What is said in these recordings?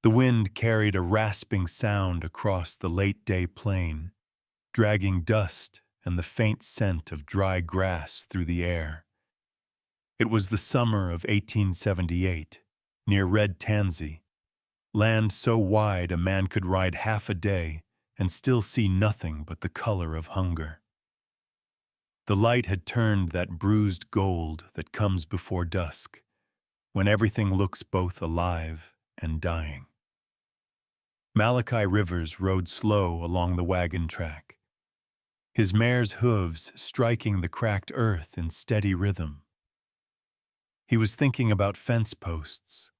The wind carried a rasping sound across the late-day plain, dragging dust and the faint scent of dry grass through the air. It was the summer of 1878, near Red Tansy, land so wide a man could ride half a day and still see nothing but the color of hunger. The light had turned that bruised gold that comes before dusk, when everything looks both alive and dying. Malachi Rivers rode slow along the wagon track, his mare's hooves striking the cracked earth in steady rhythm. He was thinking about fence posts,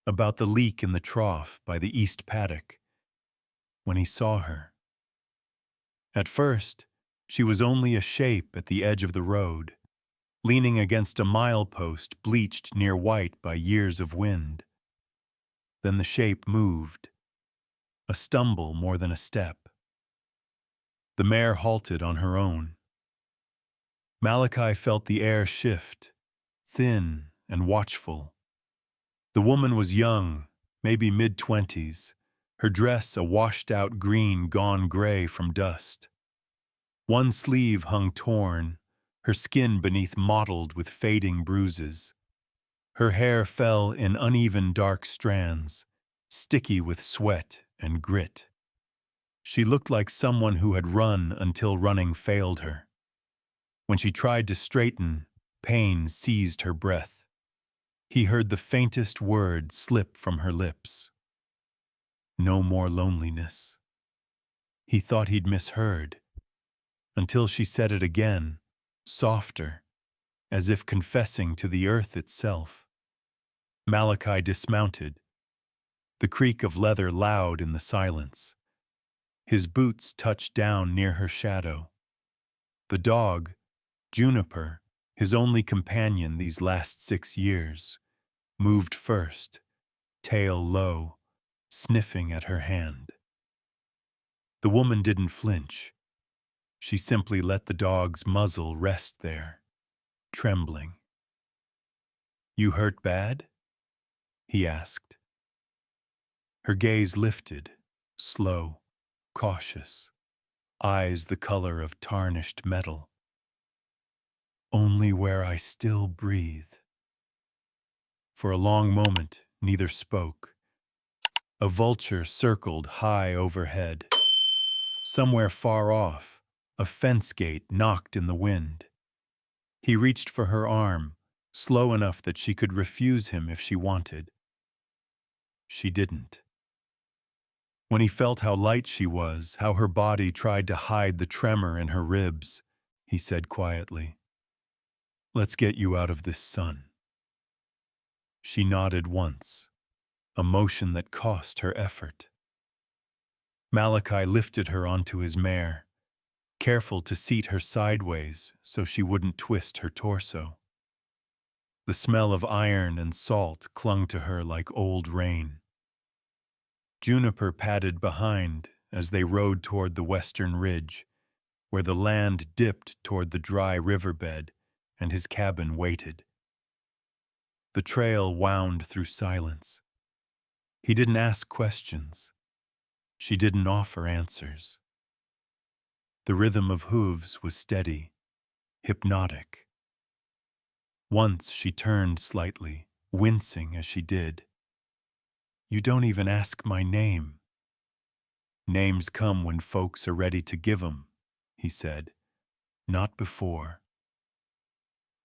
about the leak in the trough by the east paddock, when he saw her. At first, she was only a shape at the edge of the road, leaning against a milepost bleached near white by years of wind. Then the shape moved, a stumble more than a step. The mare halted on her own. Malachi felt the air shift, thin and watchful. The woman was young, maybe mid-20s, her dress a washed-out green gone gray from dust. One sleeve hung torn, her skin beneath mottled with fading bruises. Her hair fell in uneven dark strands, sticky with sweat and grit. She looked like someone who had run until running failed her. When she tried to straighten, pain seized her breath. He heard the faintest word slip from her lips. No more loneliness. He thought he'd misheard, until she said it again, softer, as if confessing to the earth itself. Malachi dismounted, the creak of leather loud in the silence. His boots touched down near her shadow. The dog, Juniper, his only companion these last 6 years, moved first, tail low, sniffing at her hand. The woman didn't flinch. She simply let the dog's muzzle rest there, trembling. "You hurt bad?" he asked. Her gaze lifted, slow, cautious, eyes the color of tarnished metal. "Only where I still breathe." For a long moment, neither spoke. A vulture circled high overhead. Somewhere far off, a fence gate knocked in the wind. He reached for her arm, slow enough that she could refuse him if she wanted. She didn't. When he felt how light she was, how her body tried to hide the tremor in her ribs, he said quietly, "Let's get you out of this sun." She nodded once, a motion that cost her effort. Malachi lifted her onto his mare, careful to seat her sideways so she wouldn't twist her torso. The smell of iron and salt clung to her like old rain. Juniper padded behind as they rode toward the western ridge, where the land dipped toward the dry riverbed and his cabin waited. The trail wound through silence. He didn't ask questions. She didn't offer answers. The rhythm of hooves was steady, hypnotic. Once she turned slightly, wincing as she did. "You don't even ask my name." "Names come when folks are ready to give 'em," he said. "Not before."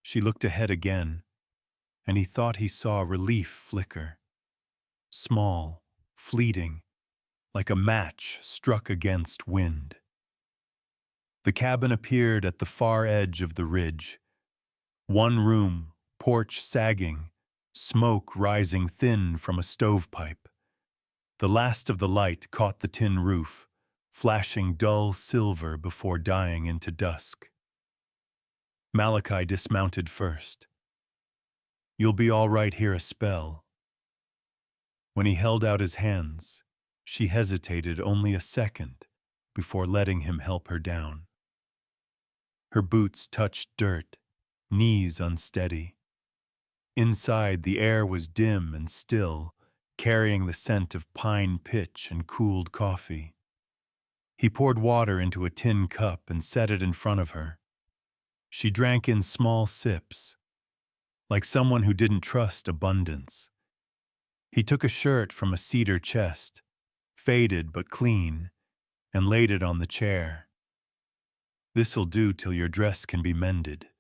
She looked ahead again, and he thought he saw relief flicker. Small, fleeting, like a match struck against wind. The cabin appeared at the far edge of the ridge. One room, porch sagging, smoke rising thin from a stovepipe. The last of the light caught the tin roof, flashing dull silver before dying into dusk. Malachi dismounted first. "You'll be all right here a spell." When he held out his hands, she hesitated only a second before letting him help her down. Her boots touched dirt, knees unsteady. Inside, the air was dim and still, carrying the scent of pine pitch and cooled coffee. He poured water into a tin cup and set it in front of her. She drank in small sips, like someone who didn't trust abundance. He took a shirt from a cedar chest, faded but clean, and laid it on the chair. "This'll do till your dress can be mended."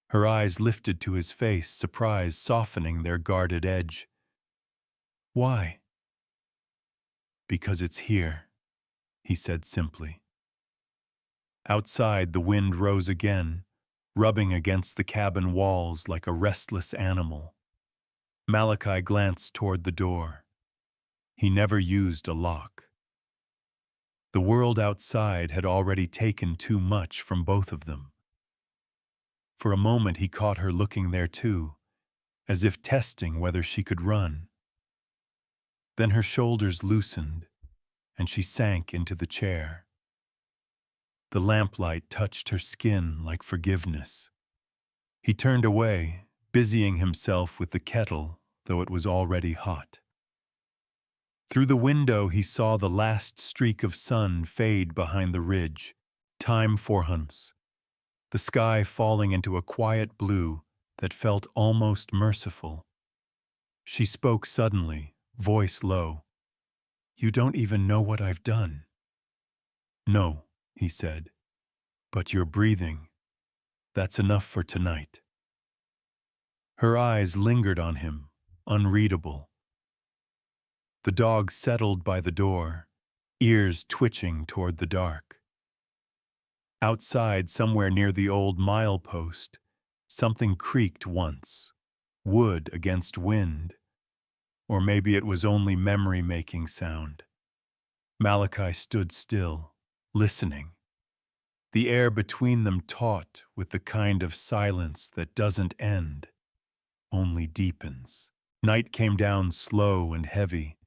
Her eyes lifted to his face, surprise softening their guarded edge. "Why?" "Because it's here," he said simply. Outside, the wind rose again, rubbing against the cabin walls like a restless animal. Malachi glanced toward the door. He never used a lock. The world outside had already taken too much from both of them. For a moment he caught her looking there too, as if testing whether she could run. Then her shoulders loosened, and she sank into the chair. The lamplight touched her skin like forgiveness. He turned away, busying himself with the kettle, though it was already hot. Through the window he saw the last streak of sun fade behind the ridge, time for humps, the sky falling into a quiet blue that felt almost merciful. She spoke suddenly, voice low. "You don't even know what I've done." "No," he said, "but you're breathing. That's enough for tonight." Her eyes lingered on him, unreadable. The dog settled by the door, ears twitching toward the dark. Outside, somewhere near the old milepost, something creaked once, wood against wind, or maybe it was only memory making sound. Malachi stood still, listening. The air between them taut with the kind of silence that doesn't end, only deepens. Night came down slow and heavy,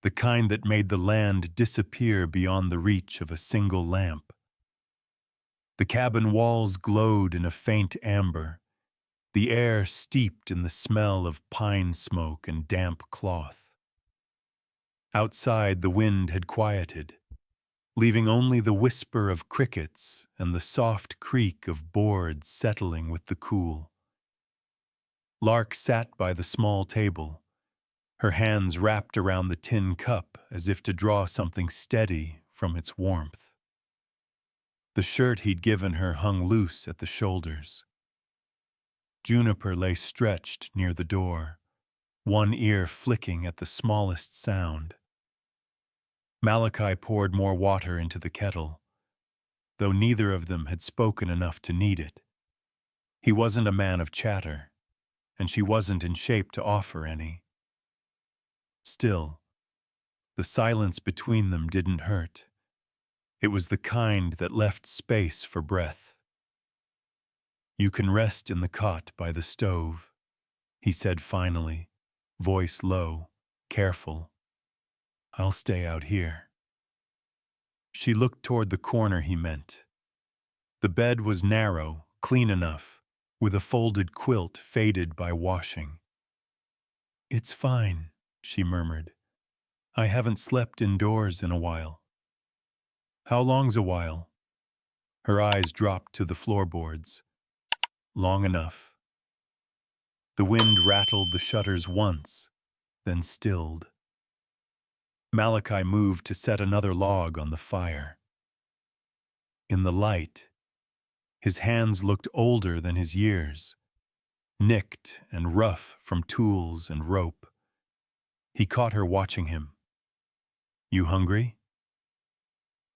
the kind that made the land disappear beyond the reach of a single lamp. The cabin walls glowed in a faint amber, the air steeped in the smell of pine smoke and damp cloth. Outside, the wind had quieted, leaving only the whisper of crickets and the soft creak of boards settling with the cool. Lark sat by the small table, her hands wrapped around the tin cup as if to draw something steady from its warmth. The shirt he'd given her hung loose at the shoulders. Juniper lay stretched near the door, one ear flicking at the smallest sound. Malachi poured more water into the kettle, though neither of them had spoken enough to need it. He wasn't a man of chatter, and she wasn't in shape to offer any. Still, the silence between them didn't hurt. It was the kind that left space for breath. "You can rest in the cot by the stove," he said finally, voice low, careful. "I'll stay out here." She looked toward the corner he meant. The bed was narrow, clean enough, with a folded quilt faded by washing. "It's fine," she murmured. "I haven't slept indoors in a while." "How long's a while?" Her eyes dropped to the floorboards. "Long enough." The wind rattled the shutters once, then stilled. Malachi moved to set another log on the fire. In the light, his hands looked older than his years, nicked and rough from tools and rope. He caught her watching him. "You hungry?"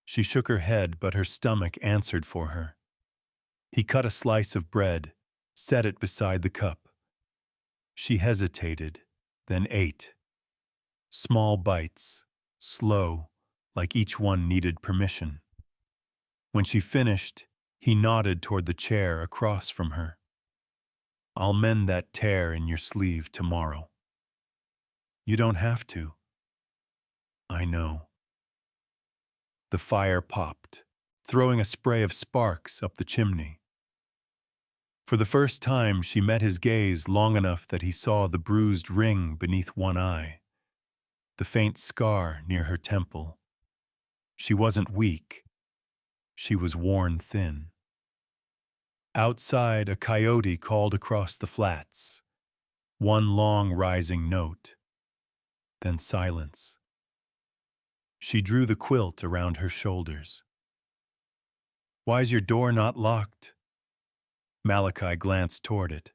She shook her head, but her stomach answered for her. He cut a slice of bread, set it beside the cup. She hesitated, then ate. Small bites, slow, like each one needed permission. When she finished, he nodded toward the chair across from her. "I'll mend that tear in your sleeve tomorrow." "You don't have to." "I know." The fire popped, throwing a spray of sparks up the chimney. For the first time, she met his gaze long enough that he saw the bruised ring beneath one eye, the faint scar near her temple. She wasn't weak. She was worn thin. Outside, a coyote called across the flats. One long rising note, then silence. She drew the quilt around her shoulders. "Why's your door not locked?" Malachi glanced toward it.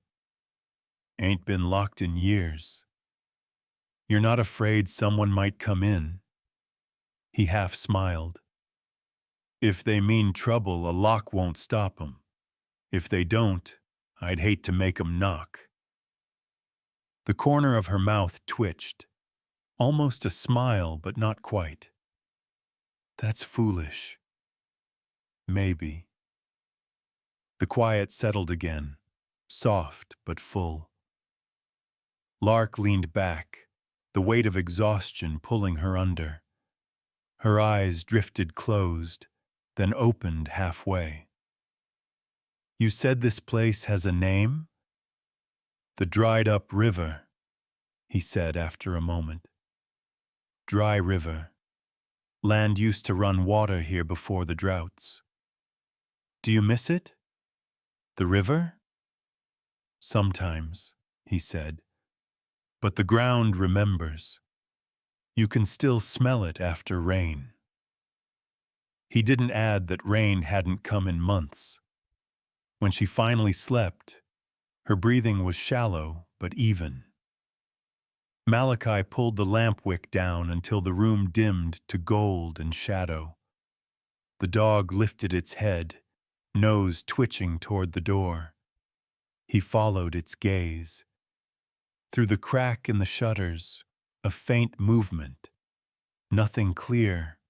"Ain't been locked in years." "You're not afraid someone might come in?" He half smiled. "If they mean trouble, a lock won't stop 'em. If they don't, I'd hate to make 'em knock." The corner of her mouth twitched, almost a smile, but not quite. "That's foolish." "Maybe." The quiet settled again, soft but full. Lark leaned back, the weight of exhaustion pulling her under. Her eyes drifted closed, then opened halfway. "You said this place has a name?" "The dried-up river," he said after a moment. "Dry river. Land used to run water here before the droughts." "Do you miss it? The river?" "Sometimes," he said. "But the ground remembers. You can still smell it after rain." He didn't add that rain hadn't come in months. When she finally slept, her breathing was shallow but even. Malachi pulled the lamp wick down until the room dimmed to gold and shadow. The dog lifted its head, nose twitching toward the door. He followed its gaze. Through the crack in the shutters, a faint movement. Nothing clear.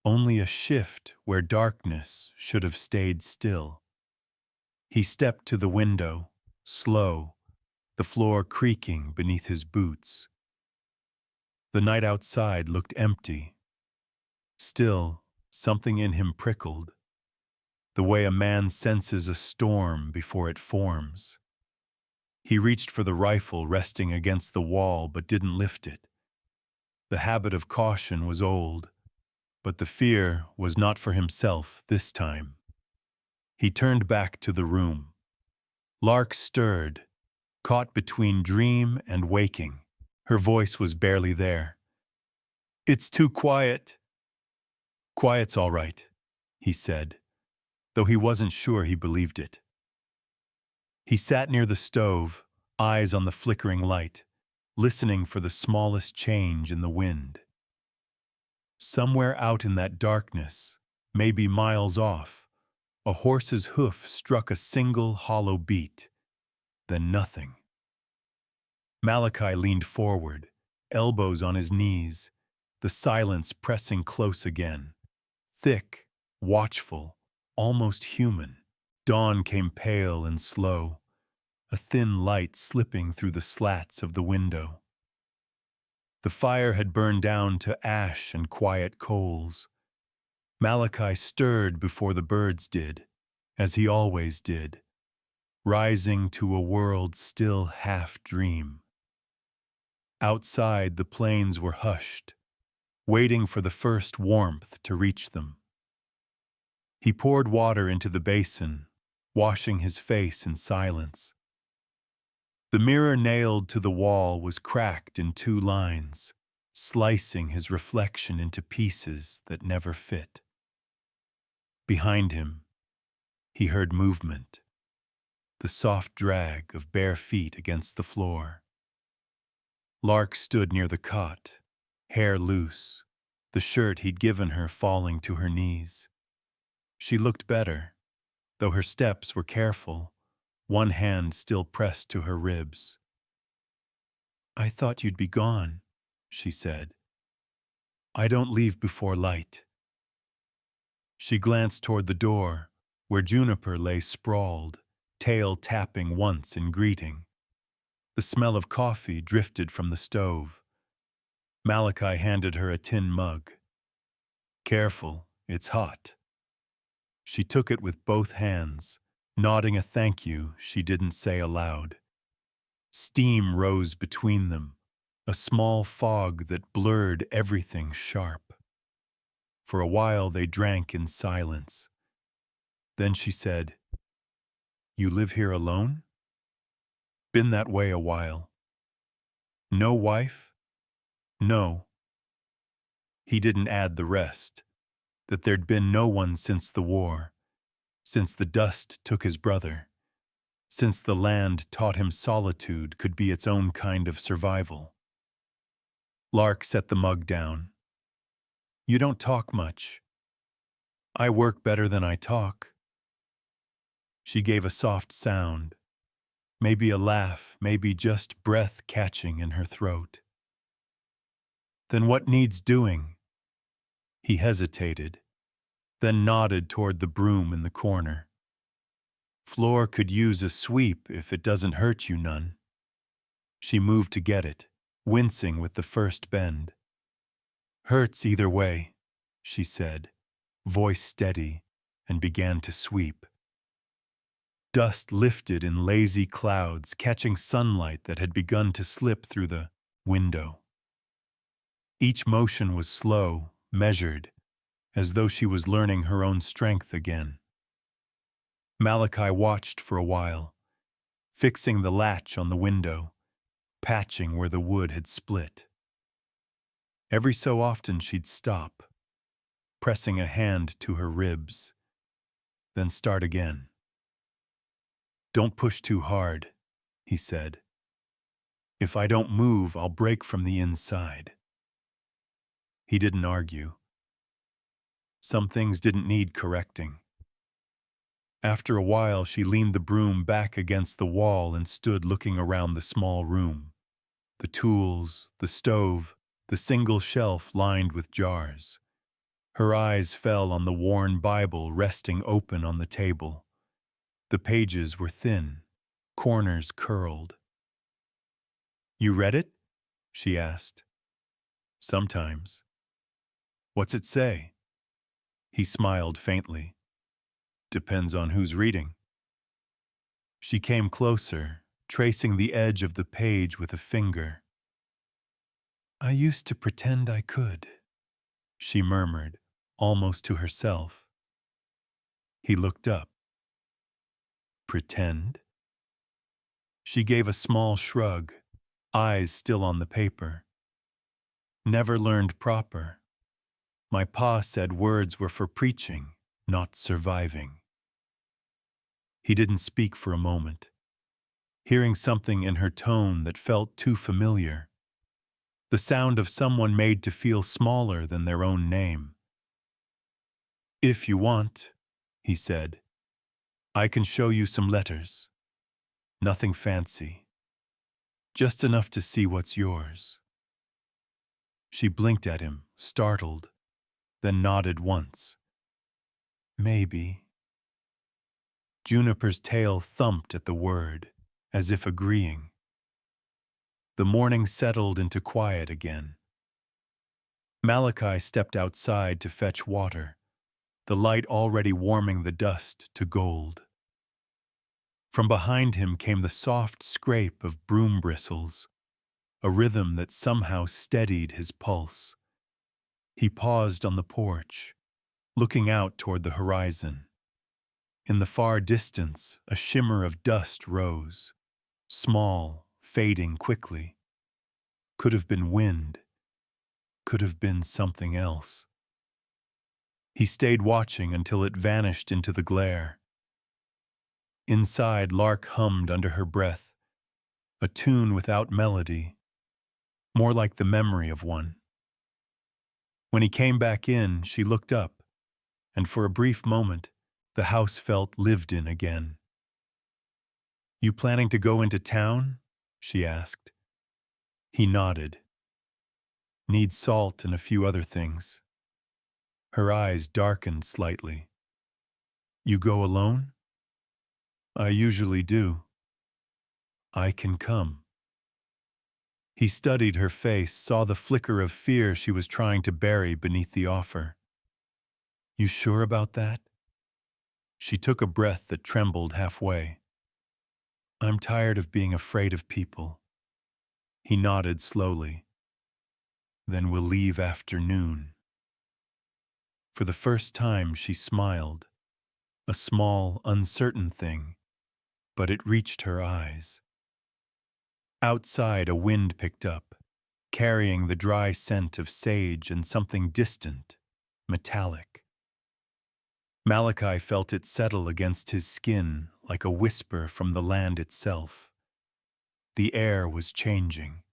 Only a shift where darkness should have stayed still. He stepped to the window, slow, the floor creaking beneath his boots. The night outside looked empty. Still, something in him prickled, the way a man senses a storm before it forms. He reached for the rifle resting against the wall but didn't lift it. The habit of caution was old, but the fear was not for himself this time. He turned back to the room. Lark stirred, caught between dream and waking. Her voice was barely there. "It's too quiet." "Quiet's all right," he said, though he wasn't sure he believed it. He sat near the stove, eyes on the flickering light, listening for the smallest change in the wind. Somewhere out in that darkness, maybe miles off, a horse's hoof struck a single hollow beat, then nothing. Malachi leaned forward, elbows on his knees, the silence pressing close again. Thick, watchful, almost human. Dawn came pale and slow, a thin light slipping through the slats of the window. The fire had burned down to ash and quiet coals. Malachi stirred before the birds did, as he always did, rising to a world still half-dream. Outside, the plains were hushed, waiting for the first warmth to reach them. He poured water into the basin, washing his face in silence. The mirror nailed to the wall was cracked in two lines, slicing his reflection into pieces that never fit. Behind him, he heard movement, the soft drag of bare feet against the floor. Lark stood near the cot, hair loose, the shirt he'd given her falling to her knees. She looked better, though her steps were careful, one hand still pressed to her ribs. "I thought you'd be gone," she said. "I don't leave before light." She glanced toward the door, where Juniper lay sprawled, tail tapping once in greeting. The smell of coffee drifted from the stove. Malachi handed her a tin mug. "Careful, it's hot." She took it with both hands, nodding a thank you she didn't say aloud. Steam rose between them, a small fog that blurred everything sharp. For a while they drank in silence. Then she said, "You live here alone?" "Been that way a while." "No wife?" "No." He didn't add the rest, that there'd been no one since the war, since the dust took his brother, since the land taught him solitude could be its own kind of survival. Lark set the mug down. "You don't talk much." "I work better than I talk." She gave a soft sound, maybe a laugh, maybe just breath catching in her throat. "Then what needs doing?" He hesitated, then nodded toward the broom in the corner. "Floor could use a sweep if it doesn't hurt you none." She moved to get it, wincing with the first bend. "Hurts either way," she said, voice steady, and began to sweep. Dust lifted in lazy clouds, catching sunlight that had begun to slip through the window. Each motion was slow, measured, as though she was learning her own strength again. Malachi watched for a while, fixing the latch on the window, patching where the wood had split. Every so often she'd stop, pressing a hand to her ribs, then start again. "Don't push too hard," he said. "If I don't move, I'll break from the inside." He didn't argue. Some things didn't need correcting. After a while, she leaned the broom back against the wall and stood looking around the small room. The tools, the stove, the single shelf lined with jars. Her eyes fell on the worn Bible resting open on the table. The pages were thin, corners curled. "You read it?" she asked. "Sometimes." "What's it say?" He smiled faintly. "Depends on who's reading." She came closer, tracing the edge of the page with a finger. "I used to pretend I could," she murmured, almost to herself. He looked up. "Pretend?" She gave a small shrug, eyes still on the paper. "Never learned proper. My pa said words were for preaching, not surviving." He didn't speak for a moment, hearing something in her tone that felt too familiar. The sound of someone made to feel smaller than their own name. "If you want," he said, "I can show you some letters. Nothing fancy. Just enough to see what's yours." She blinked at him, startled, then nodded once. "Maybe." Juniper's tail thumped at the word, as if agreeing. The morning settled into quiet again. Malachi stepped outside to fetch water, the light already warming the dust to gold. From behind him came the soft scrape of broom bristles, a rhythm that somehow steadied his pulse. He paused on the porch, looking out toward the horizon. In the far distance, a shimmer of dust rose, small, fading quickly. Could have been wind. Could have been something else. He stayed watching until it vanished into the glare. Inside, Lark hummed under her breath, a tune without melody, more like the memory of one. When he came back in, she looked up, and for a brief moment, the house felt lived in again. "You planning to go into town?" she asked. He nodded. "Need salt and a few other things." Her eyes darkened slightly. "You go alone?" "I usually do." "I can come." He studied her face, saw the flicker of fear she was trying to bury beneath the offer. "You sure about that?" She took a breath that trembled halfway. I'm tired of being afraid of people. He nodded slowly. Then we'll leave after noon. For the first time she smiled, a small, uncertain thing, but it reached her eyes. Outside a wind picked up, carrying the dry scent of sage and something distant, metallic. Malachi felt it settle against his skin like a whisper from the land itself. The air was changing.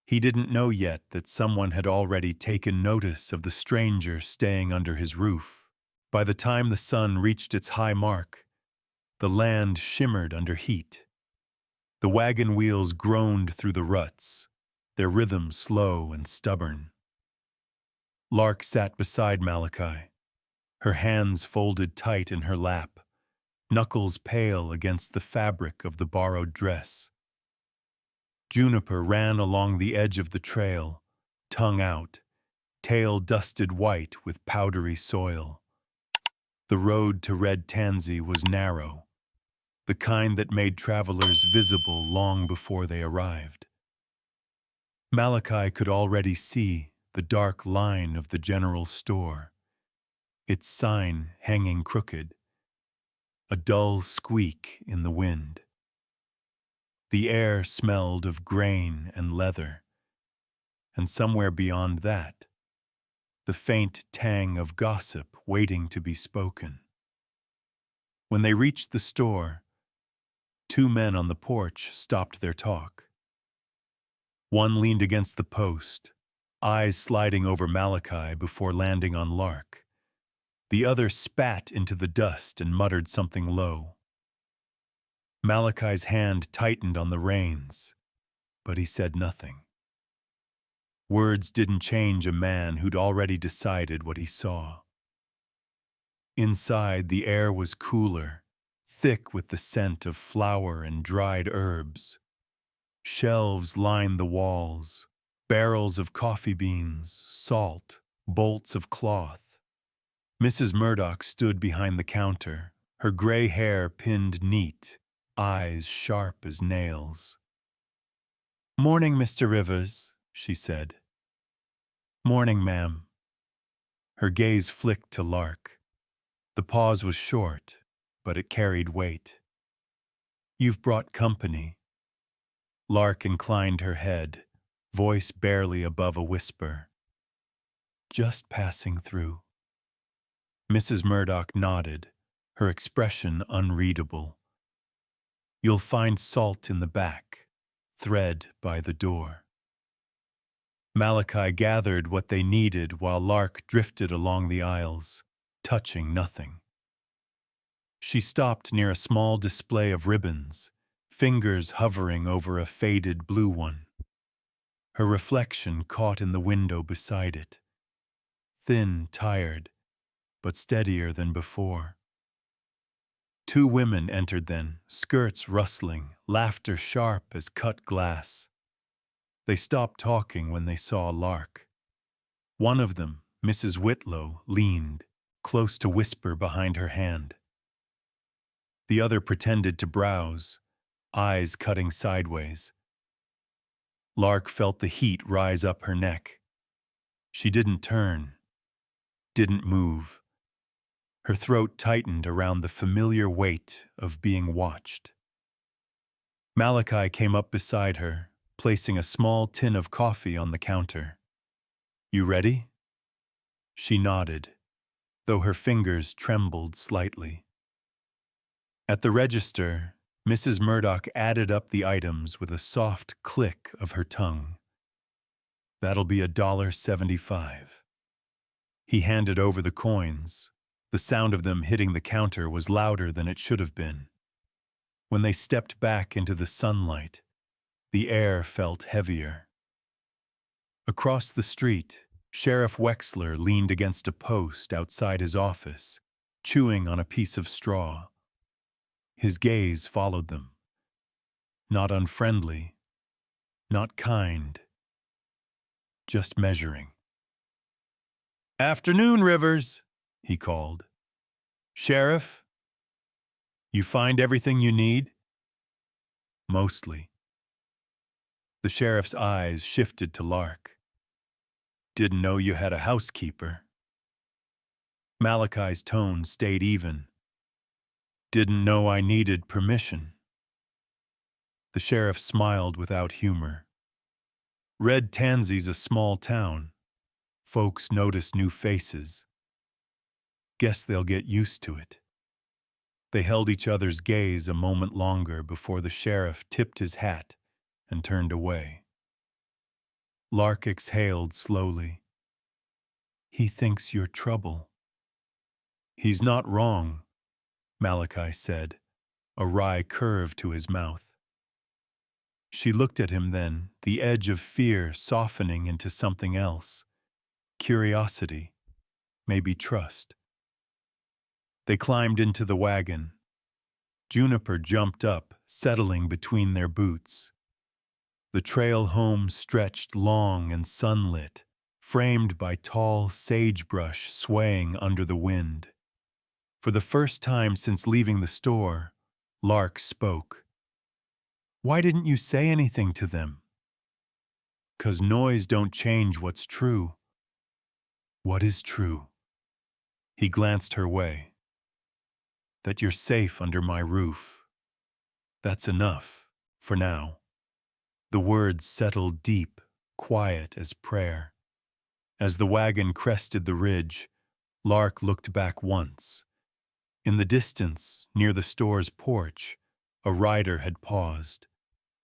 He didn't know yet that someone had already taken notice of the stranger staying under his roof. By the time the sun reached its high mark, the land shimmered under heat. The wagon wheels groaned through the ruts, their rhythm slow and stubborn. Lark sat beside Malachi, her hands folded tight in her lap, knuckles pale against the fabric of the borrowed dress. Juniper ran along the edge of the trail, tongue out, tail dusted white with powdery soil. The road to Red Tansy was narrow, the kind that made travelers visible long before they arrived. Malachi could already see the dark line of the general store, its sign hanging crooked, a dull squeak in the wind. The air smelled of grain and leather, and somewhere beyond that, the faint tang of gossip waiting to be spoken. When they reached the store, two men on the porch stopped their talk. One leaned against the post, eyes sliding over Malachi before landing on Lark. The other spat into the dust and muttered something low. Malachi's hand tightened on the reins, but he said nothing. Words didn't change a man who'd already decided what he saw. Inside, the air was cooler, thick with the scent of flour and dried herbs. Shelves lined the walls, barrels of coffee beans, salt, bolts of cloth. Mrs. Murdoch stood behind the counter, her gray hair pinned neat, eyes sharp as nails. "Morning, Mr. Rivers," she said. "Morning, ma'am." Her gaze flicked to Lark. The pause was short, but it carried weight. "You've brought company." Lark inclined her head, voice barely above a whisper. "Just passing through." Mrs. Murdoch nodded, her expression unreadable. "You'll find salt in the back, thread by the door." Malachi gathered what they needed while Lark drifted along the aisles, touching nothing. She stopped near a small display of ribbons, fingers hovering over a faded blue one. Her reflection caught in the window beside it. Thin, tired, but steadier than before. Two women entered then, skirts rustling, laughter sharp as cut glass. They stopped talking when they saw Lark. One of them, Mrs. Whitlow, leaned, close to whisper behind her hand. The other pretended to browse, eyes cutting sideways. Lark felt the heat rise up her neck. She didn't turn, didn't move. Her throat tightened around the familiar weight of being watched. Malachi came up beside her, placing a small tin of coffee on the counter. "You ready?" She nodded, though her fingers trembled slightly. At the register, Mrs. Murdoch added up the items with a soft click of her tongue. "That'll be $1.75. He handed over the coins. The sound of them hitting the counter was louder than it should have been. When they stepped back into the sunlight, the air felt heavier. Across the street, Sheriff Wexler leaned against a post outside his office, chewing on a piece of straw. His gaze followed them. Not unfriendly, not kind, just measuring. "Afternoon, Rivers," he called. "Sheriff, You find everything you need? Mostly. The sheriff's eyes shifted to Lark. Didn't know you had a housekeeper. Malachi's tone stayed even. Didn't know I needed permission. The sheriff smiled without humor. Red Tansy's a small town. Folks notice new faces. Guess they'll get used to it. They held each other's gaze a moment longer before the sheriff tipped his hat and turned away. Lark exhaled slowly. He thinks you're trouble. He's not wrong, Malachi said, a wry curve to his mouth. She looked at him then, the edge of fear softening into something else. Curiosity, maybe trust. They climbed into the wagon. Juniper jumped up, settling between their boots. The trail home stretched long and sunlit, framed by tall sagebrush swaying under the wind. For the first time since leaving the store, Lark spoke. Why didn't you say anything to them? 'Cause noise don't change what's true. What is true? He glanced her way. That you're safe under my roof. That's enough, for now. The words settled deep, quiet as prayer. As the wagon crested the ridge, Lark looked back once. In the distance, near the store's porch, a rider had paused,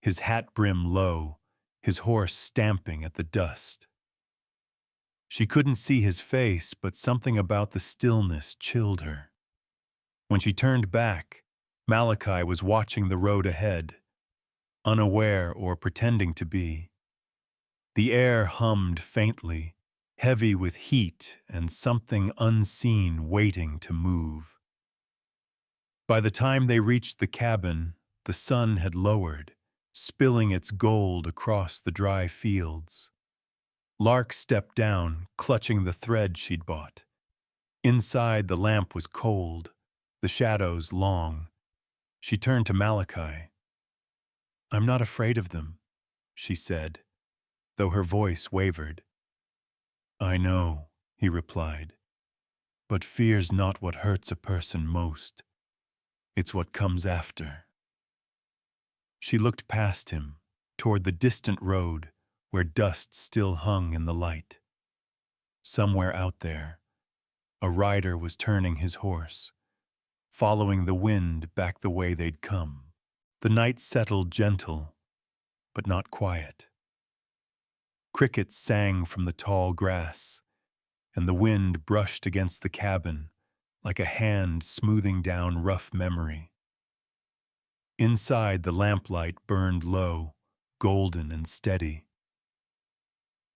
his hat brim low, his horse stamping at the dust. She couldn't see his face, but something about the stillness chilled her. When she turned back, Malachi was watching the road ahead, unaware or pretending to be. The air hummed faintly, heavy with heat and something unseen waiting to move. By the time they reached the cabin, the sun had lowered, spilling its gold across the dry fields. Lark stepped down, clutching the thread she'd bought. Inside, the lamp was cold, the shadows long. She turned to Malachi. I'm not afraid of them, she said, though her voice wavered. I know, he replied, but fear's not what hurts a person most. It's what comes after. She looked past him, toward the distant road, where dust still hung in the light. Somewhere out there, a rider was turning his horse, following the wind back the way they'd come. The night settled gentle, but not quiet. Crickets sang from the tall grass, and the wind brushed against the cabin like a hand smoothing down rough memory. Inside, the lamplight burned low, golden and steady.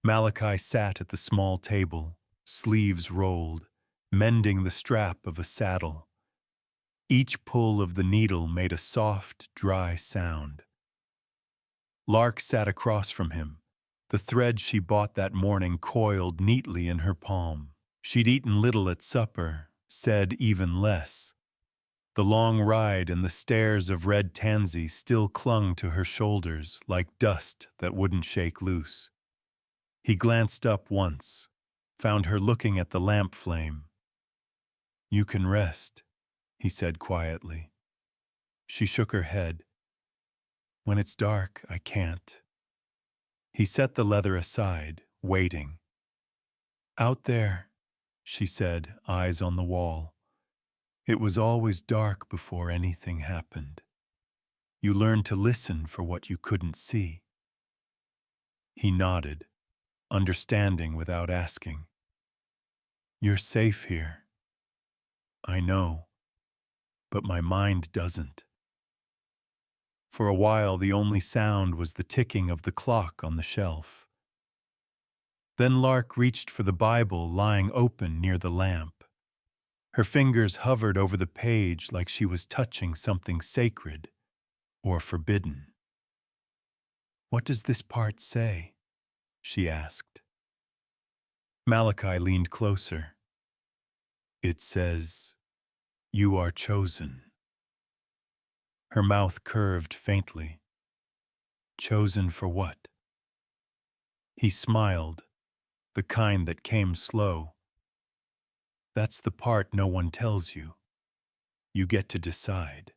Malachi sat at the small table, sleeves rolled, mending the strap of a saddle. Each pull of the needle made a soft, dry sound. Lark sat across from him, the thread she bought that morning coiled neatly in her palm. She'd eaten little at supper, said even less. The long ride and the stares of Red Tansy still clung to her shoulders like dust that wouldn't shake loose. He glanced up once, found her looking at the lamp flame. You can rest, he said quietly. She shook her head. When it's dark, I can't. He set the leather aside, waiting. Out there, she said, eyes on the wall. It was always dark before anything happened. You learned to listen for what you couldn't see. He nodded, understanding without asking. You're safe here. I know, but my mind doesn't. For a while, the only sound was the ticking of the clock on the shelf. Then Lark reached for the Bible lying open near the lamp. Her fingers hovered over the page like she was touching something sacred or forbidden. What does this part say? She asked. Malachi leaned closer. It says, you are chosen. Her mouth curved faintly. Chosen for what? He smiled, the kind that came slow. That's the part no one tells you. You get to decide.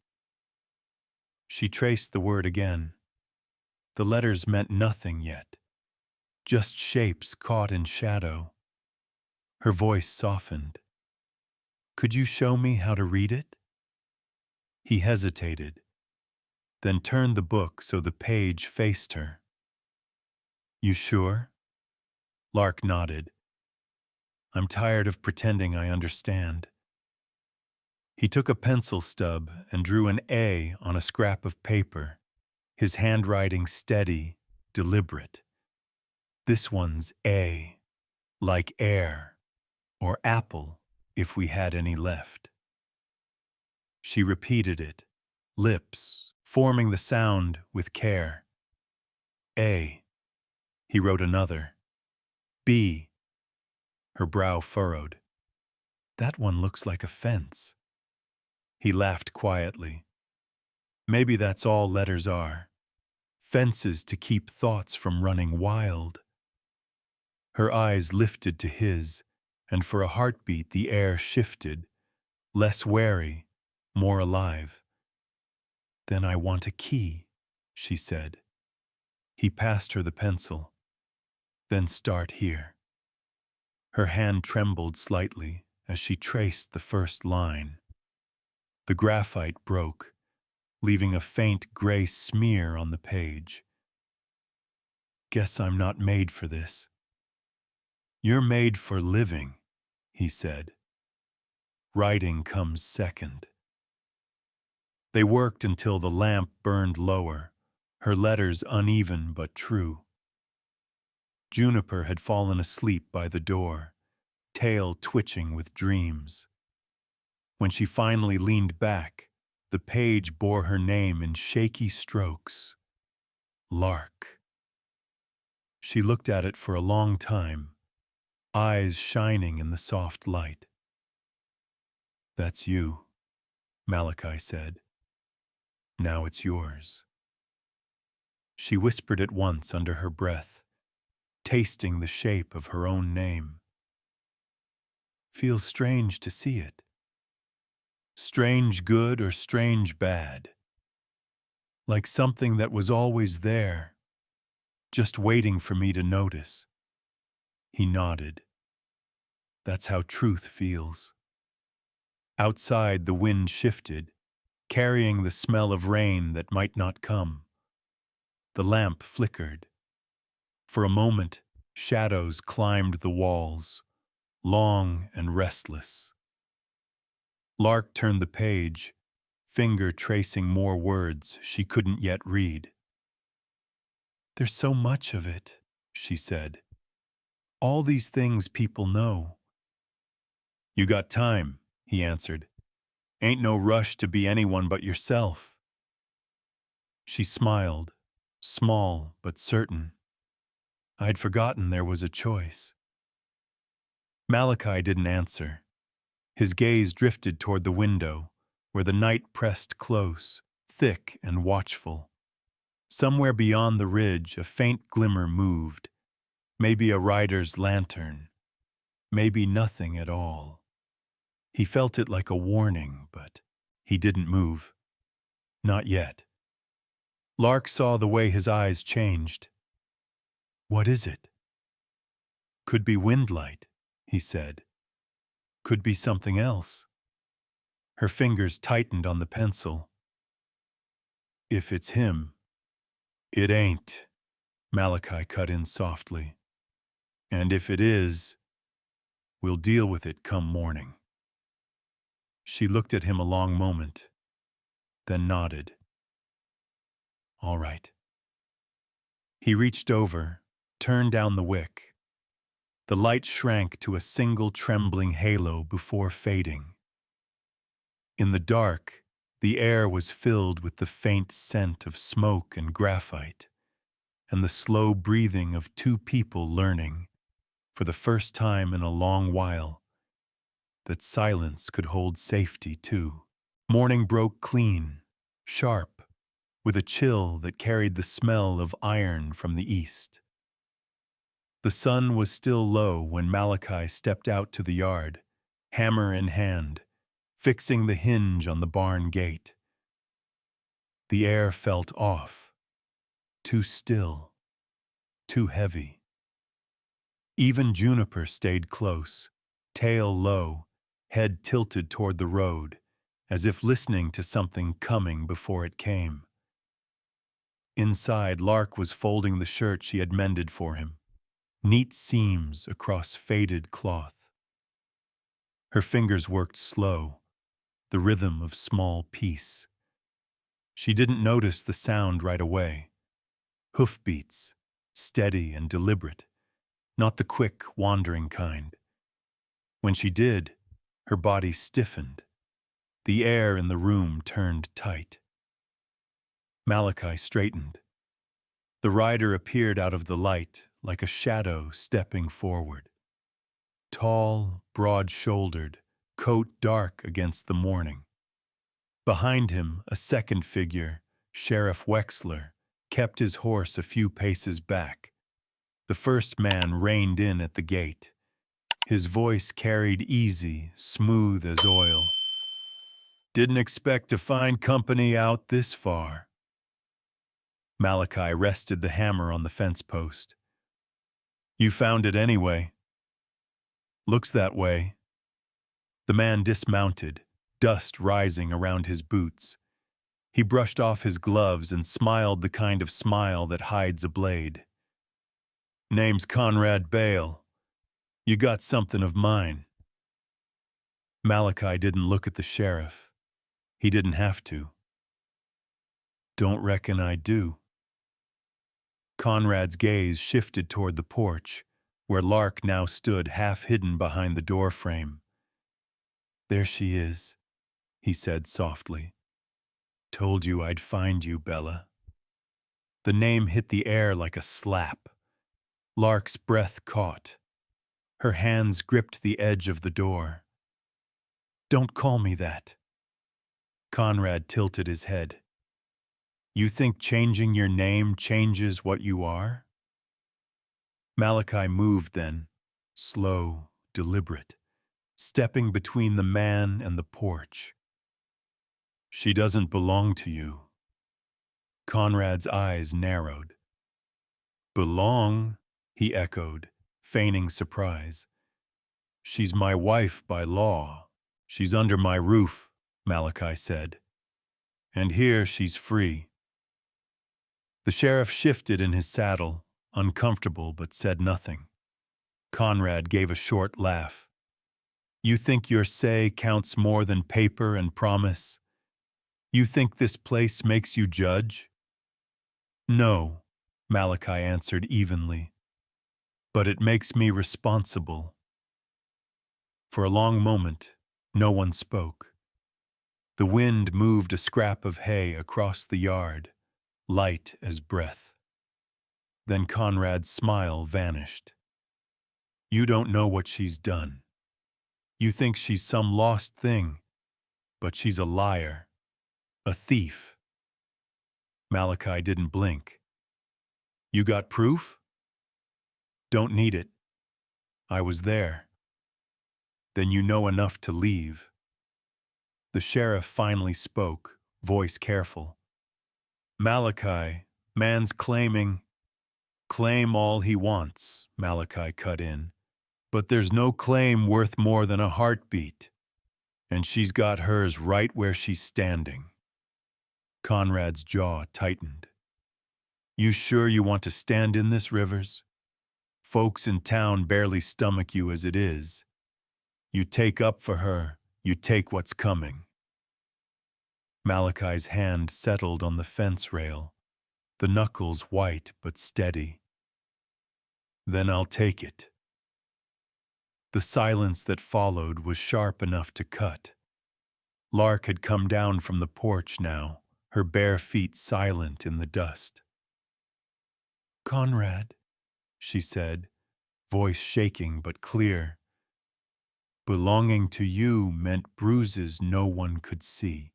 She traced the word again. The letters meant nothing yet, just shapes caught in shadow. Her voice softened. Could you show me how to read it? He hesitated, then turned the book so the page faced her. You sure? Lark nodded. I'm tired of pretending I understand. He took a pencil stub and drew an A on a scrap of paper, his handwriting steady, deliberate. This one's A, like air, or apple, if we had any left. She repeated it, lips forming the sound with care. A. He wrote another. B. Her brow furrowed. That one looks like a fence. He laughed quietly. Maybe that's all letters are. Fences to keep thoughts from running wild. Her eyes lifted to his, and for a heartbeat the air shifted, less wary, more alive. Then I want a key, she said. He passed her the pencil. Then start here. Her hand trembled slightly as she traced the first line. The graphite broke, leaving a faint gray smear on the page. Guess I'm not made for this. You're made for living, he said. Writing comes second. They worked until the lamp burned lower, her letters uneven but true. Juniper had fallen asleep by the door, tail twitching with dreams. When she finally leaned back, the page bore her name in shaky strokes. Lark. She looked at it for a long time, eyes shining in the soft light. That's you, Malachi said. Now it's yours. She whispered it once under her breath, tasting the shape of her own name. Feels strange to see it. Strange good or strange bad. Like something that was always there, just waiting for me to notice. He nodded. That's how truth feels. Outside, the wind shifted, carrying the smell of rain that might not come. The lamp flickered. For a moment, shadows climbed the walls, long and restless. Lark turned the page, finger tracing more words she couldn't yet read. There's so much of it, she said. All these things people know. You got time, he answered. Ain't no rush to be anyone but yourself. She smiled, small but certain. I'd forgotten there was a choice. Malachi didn't answer. His gaze drifted toward the window, where the night pressed close, thick and watchful. Somewhere beyond the ridge, a faint glimmer moved. Maybe a rider's lantern. Maybe nothing at all. He felt it like a warning, but he didn't move. Not yet. Lark saw the way his eyes changed. What is it? Could be wind light, he said. Could be something else. Her fingers tightened on the pencil. If it's him, it ain't, Malachi cut in softly. And if it is, we'll deal with it come morning. She looked at him a long moment, then nodded. All right. He reached over, turned down the wick. The light shrank to a single trembling halo before fading. In the dark, the air was filled with the faint scent of smoke and graphite, and the slow breathing of two people learning, for the first time in a long while, that silence could hold safety too. Morning broke clean, sharp, with a chill that carried the smell of iron from the east. The sun was still low when Malachi stepped out to the yard, hammer in hand, fixing the hinge on the barn gate. The air felt off, too still, too heavy. Even Juniper stayed close, tail low, head tilted toward the road, as if listening to something coming before it came. Inside, Lark was folding the shirt she had mended for him, neat seams across faded cloth. Her fingers worked slow, the rhythm of small peace. She didn't notice the sound right away. Hoofbeats, steady and deliberate, not the quick, wandering kind. When she did, her body stiffened. The air in the room turned tight. Malachi straightened. The rider appeared out of the light like a shadow stepping forward. Tall, broad-shouldered, coat dark against the morning. Behind him, a second figure, Sheriff Wexler, kept his horse a few paces back. The first man reined in at the gate. His voice carried easy, smooth as oil. "Didn't expect to find company out this far." Malachi rested the hammer on the fence post. "You found it anyway." "Looks that way." The man dismounted, dust rising around his boots. He brushed off his gloves and smiled the kind of smile that hides a blade. "Name's Conrad Bale. You got something of mine." Malachi didn't look at the sheriff. He didn't have to. "Don't reckon I do." Conrad's gaze shifted toward the porch, where Lark now stood half hidden behind the door frame. "There she is," he said softly. "Told you I'd find you, Bella." The name hit the air like a slap. Lark's breath caught. Her hands gripped the edge of the door. "Don't call me that." Conrad tilted his head. "You think changing your name changes what you are?" Malachi moved then, slow, deliberate, stepping between the man and the porch. "She doesn't belong to you." Conrad's eyes narrowed. "Belong?" he echoed, feigning surprise. "She's my wife by law. She's under my roof," Malachi said. "And here she's free." The sheriff shifted in his saddle, uncomfortable but said nothing. Conrad gave a short laugh. "You think your say counts more than paper and promise? You think this place makes you judge?" "No," Malachi answered evenly. "But it makes me responsible." For a long moment, no one spoke. The wind moved a scrap of hay across the yard, light as breath. Then Conrad's smile vanished. "You don't know what she's done. You think she's some lost thing, but she's a liar, a thief." Malachi didn't blink. "You got proof?" "Don't need it. I was there." "Then you know enough to leave." The sheriff finally spoke, voice careful. "Malachi, man's claiming—" "Claim all he wants," Malachi cut in. "But there's no claim worth more than a heartbeat. And she's got hers right where she's standing." Conrad's jaw tightened. "You sure you want to stand in this, Rivers? Folks in town barely stomach you as it is. You take up for her, you take what's coming." Malachi's hand settled on the fence rail, the knuckles white but steady. "Then I'll take it." The silence that followed was sharp enough to cut. Lark had come down from the porch now, her bare feet silent in the dust. "Conrad," she said, voice shaking but clear. "Belonging to you meant bruises no one could see."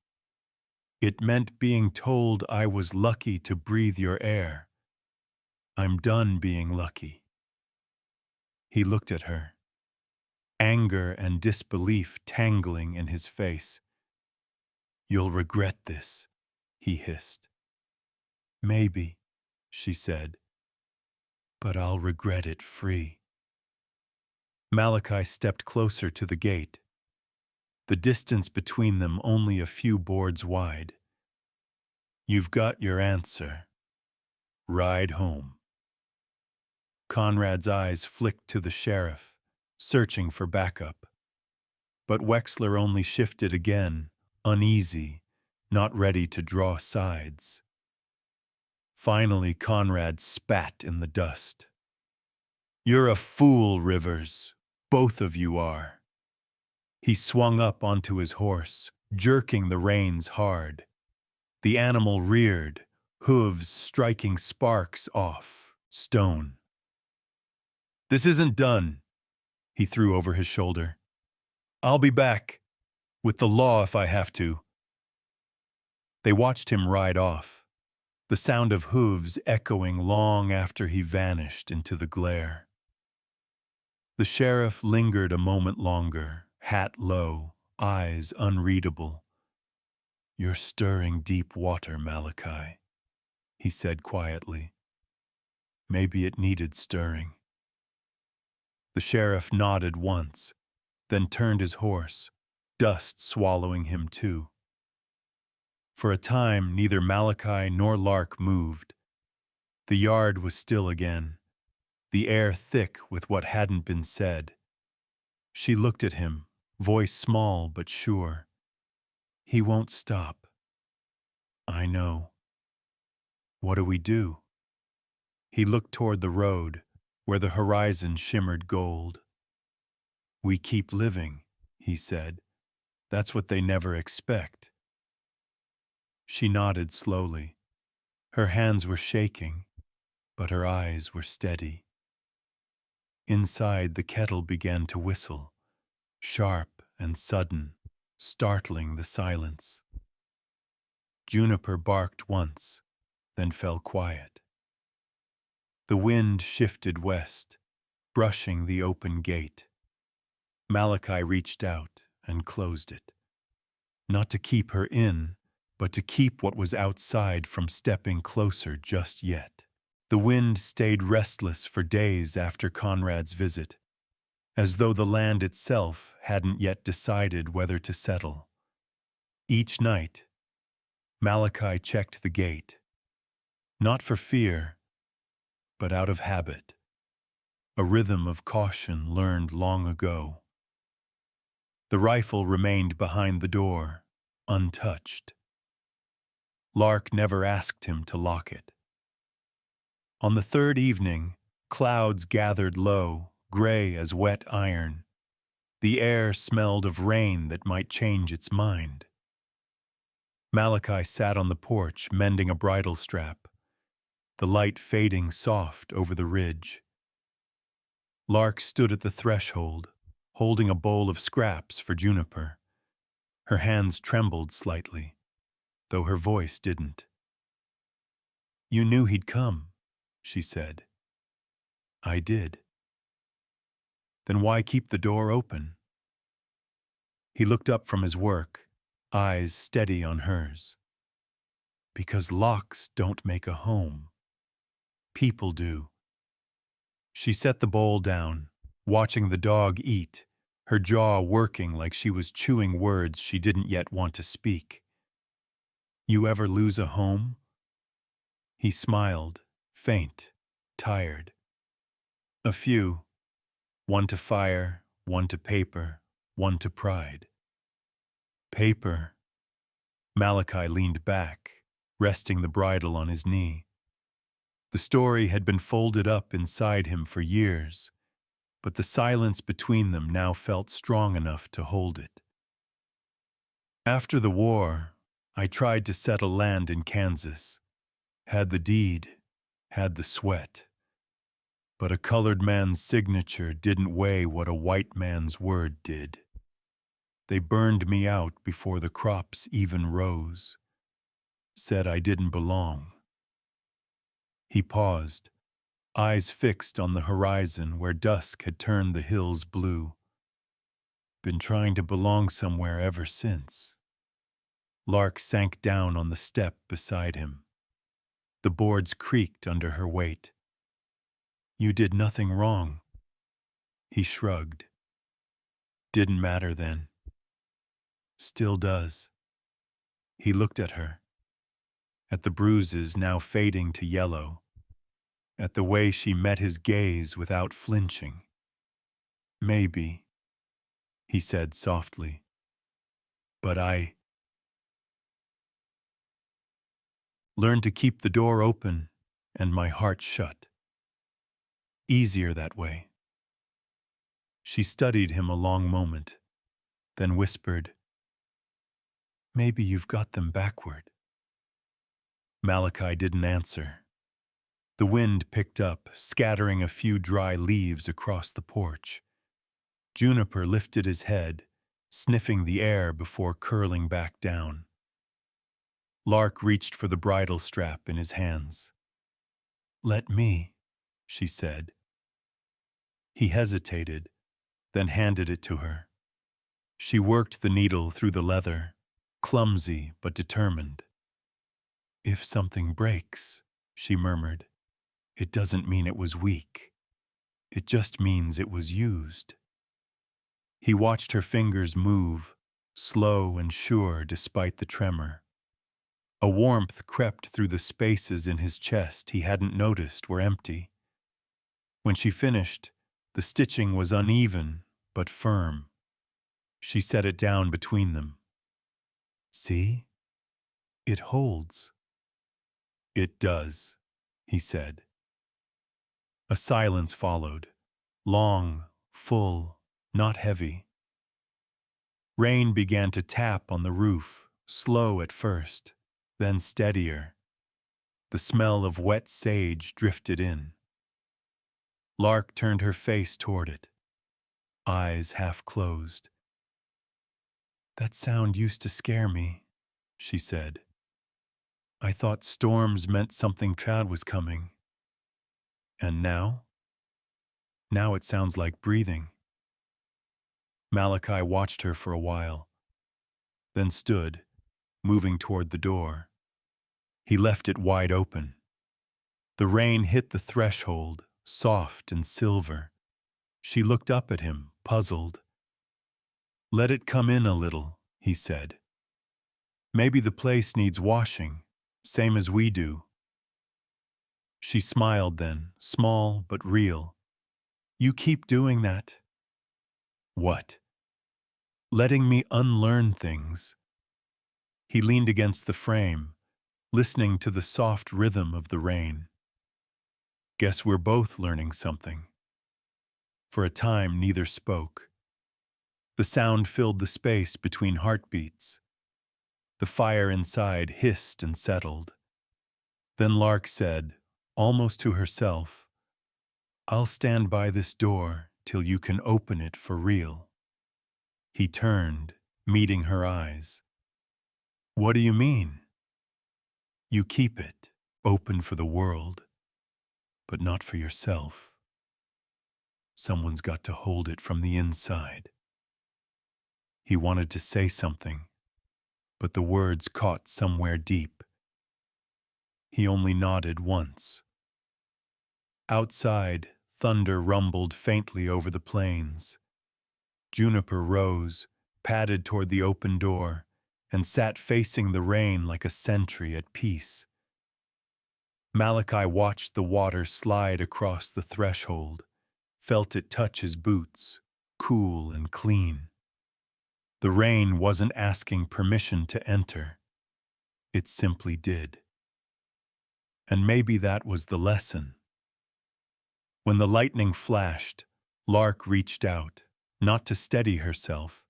It meant being told I was lucky to breathe your air. I'm done being lucky. He looked at her, anger and disbelief tangling in his face. You'll regret this, he hissed. Maybe, she said, but I'll regret it free. Malachi stepped closer to the gate, the distance between them only a few boards wide. You've got your answer. Ride home. Conrad's eyes flicked to the sheriff, searching for backup. But Wexler only shifted again, uneasy, not ready to draw sides. Finally, Conrad spat in the dust. You're a fool, Rivers. Both of you are. He swung up onto his horse, jerking the reins hard. The animal reared, hooves striking sparks off stone. This isn't done, he threw over his shoulder. I'll be back, with the law if I have to. They watched him ride off, the sound of hooves echoing long after he vanished into the glare. The sheriff lingered a moment longer, hat low, eyes unreadable. You're stirring deep water, Malachi, he said quietly. Maybe it needed stirring. The sheriff nodded once, then turned his horse, dust swallowing him too. For a time, neither Malachi nor Lark moved. The yard was still again, the air thick with what hadn't been said. She looked at him, voice small but sure. He won't stop. I know. What do we do? He looked toward the road, where the horizon shimmered gold. We keep living, he said. That's what they never expect. She nodded slowly. Her hands were shaking, but her eyes were steady. Inside, the kettle began to whistle, sharp and sudden, startling the silence. Juniper barked once, then fell quiet. The wind shifted west, brushing the open gate. Malachi reached out and closed it. Not to keep her in, but to keep what was outside from stepping closer just yet. The wind stayed restless for days after Conrad's visit, as though the land itself hadn't yet decided whether to settle. Each night, Malachi checked the gate, not for fear, but out of habit, a rhythm of caution learned long ago. The rifle remained behind the door, untouched. Lark never asked him to lock it. On the third evening, clouds gathered low, gray as wet iron. The air smelled of rain that might change its mind. Malachi sat on the porch, mending a bridle strap, the light fading soft over the ridge. Lark stood at the threshold, holding a bowl of scraps for Juniper. Her hands trembled slightly, though her voice didn't. You knew he'd come, she said. I did. Then why keep the door open? He looked up from his work, eyes steady on hers. Because locks don't make a home. People do. She set the bowl down, watching the dog eat, her jaw working like she was chewing words she didn't yet want to speak. You ever lose a home? He smiled, faint, tired. A few. One to fire, one to paper, one to pride. Paper. Malachi leaned back, resting the bridle on his knee. The story had been folded up inside him for years, but the silence between them now felt strong enough to hold it. After the war, I tried to settle land in Kansas. Had the deed, had the sweat. But a colored man's signature didn't weigh what a white man's word did. They burned me out before the crops even rose. said I didn't belong. He paused, eyes fixed on the horizon where dusk had turned the hills blue. Been trying to belong somewhere ever since. Lark sank down on the step beside him. The boards creaked under her weight. You did nothing wrong. He shrugged. Didn't matter then. Still does. He looked at her, at the bruises now fading to yellow, at the way she met his gaze without flinching. Maybe, he said softly, but I learned to keep the door open and my heart shut. Easier that way. She studied him a long moment, then whispered, Maybe you've got them backward. Malachi didn't answer. The wind picked up, scattering a few dry leaves across the porch. Juniper lifted his head, sniffing the air before curling back down. Lark reached for the bridle strap in his hands. Let me, she said. He hesitated, then handed it to her. She worked the needle through the leather, clumsy but determined. If something breaks, she murmured, it doesn't mean it was weak. It just means it was used. He watched her fingers move, slow and sure despite the tremor. A warmth crept through the spaces in his chest he hadn't noticed were empty. When she finished, the stitching was uneven but firm. She set it down between them. See? It holds. It does, he said. A silence followed, long, full, not heavy. Rain began to tap on the roof, slow at first, then steadier. The smell of wet sage drifted in. Lark turned her face toward it, eyes half closed. That sound used to scare me, she said. I thought storms meant something bad was coming. And now? Now it sounds like breathing. Malachi watched her for a while, then stood, moving toward the door. He left it wide open. The rain hit the threshold, soft and silver. She looked up at him, puzzled. Let it come in a little, he said. Maybe the place needs washing, same as we do. She smiled then, small but real. You keep doing that. What? Letting me unlearn things. He leaned against the frame, listening to the soft rhythm of the rain. Guess we're both learning something. For a time, neither spoke. The sound filled the space between heartbeats. The fire inside hissed and settled. Then Lark said, almost to herself, I'll stand by this door till you can open it for real. He turned, meeting her eyes. What do you mean? You keep it open for the world, but not for yourself. Someone's got to hold it from the inside. He wanted to say something, but the words caught somewhere deep. He only nodded once. Outside, thunder rumbled faintly over the plains. Juniper rose, padded toward the open door, and sat facing the rain like a sentry at peace. Malachi watched the water slide across the threshold, felt it touch his boots, cool and clean. The rain wasn't asking permission to enter. It simply did. And maybe that was the lesson. When the lightning flashed, Lark reached out, not to steady herself,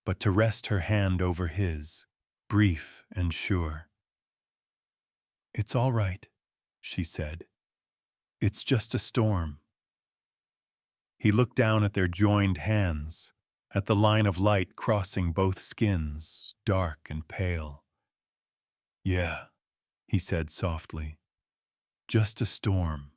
but to rest her hand over his, brief and sure. It's all right, she said. It's just a storm. He looked down at their joined hands, at the line of light crossing both skins, dark and pale. Yeah, he said softly. Just a storm.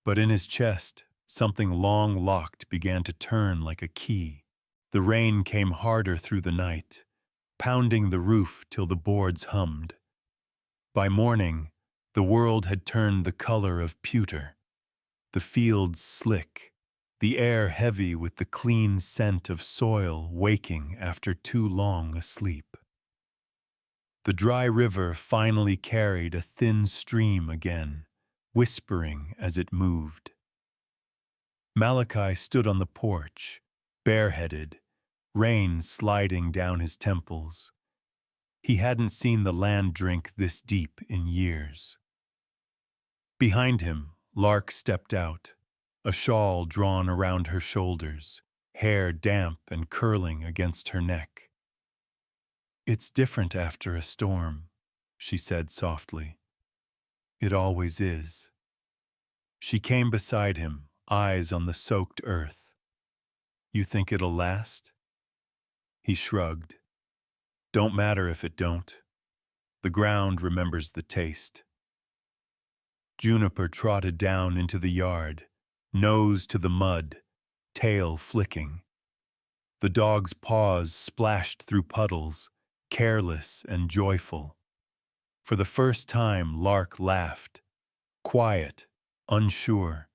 But in his chest, something long locked began to turn like a key. The rain came harder through the night, pounding the roof till the boards hummed. By morning, the world had turned the color of pewter, the fields slick, the air heavy with the clean scent of soil waking after too long a sleep. The dry river finally carried a thin stream again, whispering as it moved. Malachi stood on the porch, bareheaded, rain sliding down his temples. He hadn't seen the land drink this deep in years. Behind him, Lark stepped out, a shawl drawn around her shoulders, hair damp and curling against her neck. "It's different after a storm," she said softly. "It always is." She came beside him, eyes on the soaked earth. "You think it'll last?" He shrugged. "Don't matter if it don't. The ground remembers the taste." Juniper trotted down into the yard, nose to the mud, tail flicking. The dog's paws splashed through puddles, careless and joyful. For the first time, Lark laughed, quiet, unsure,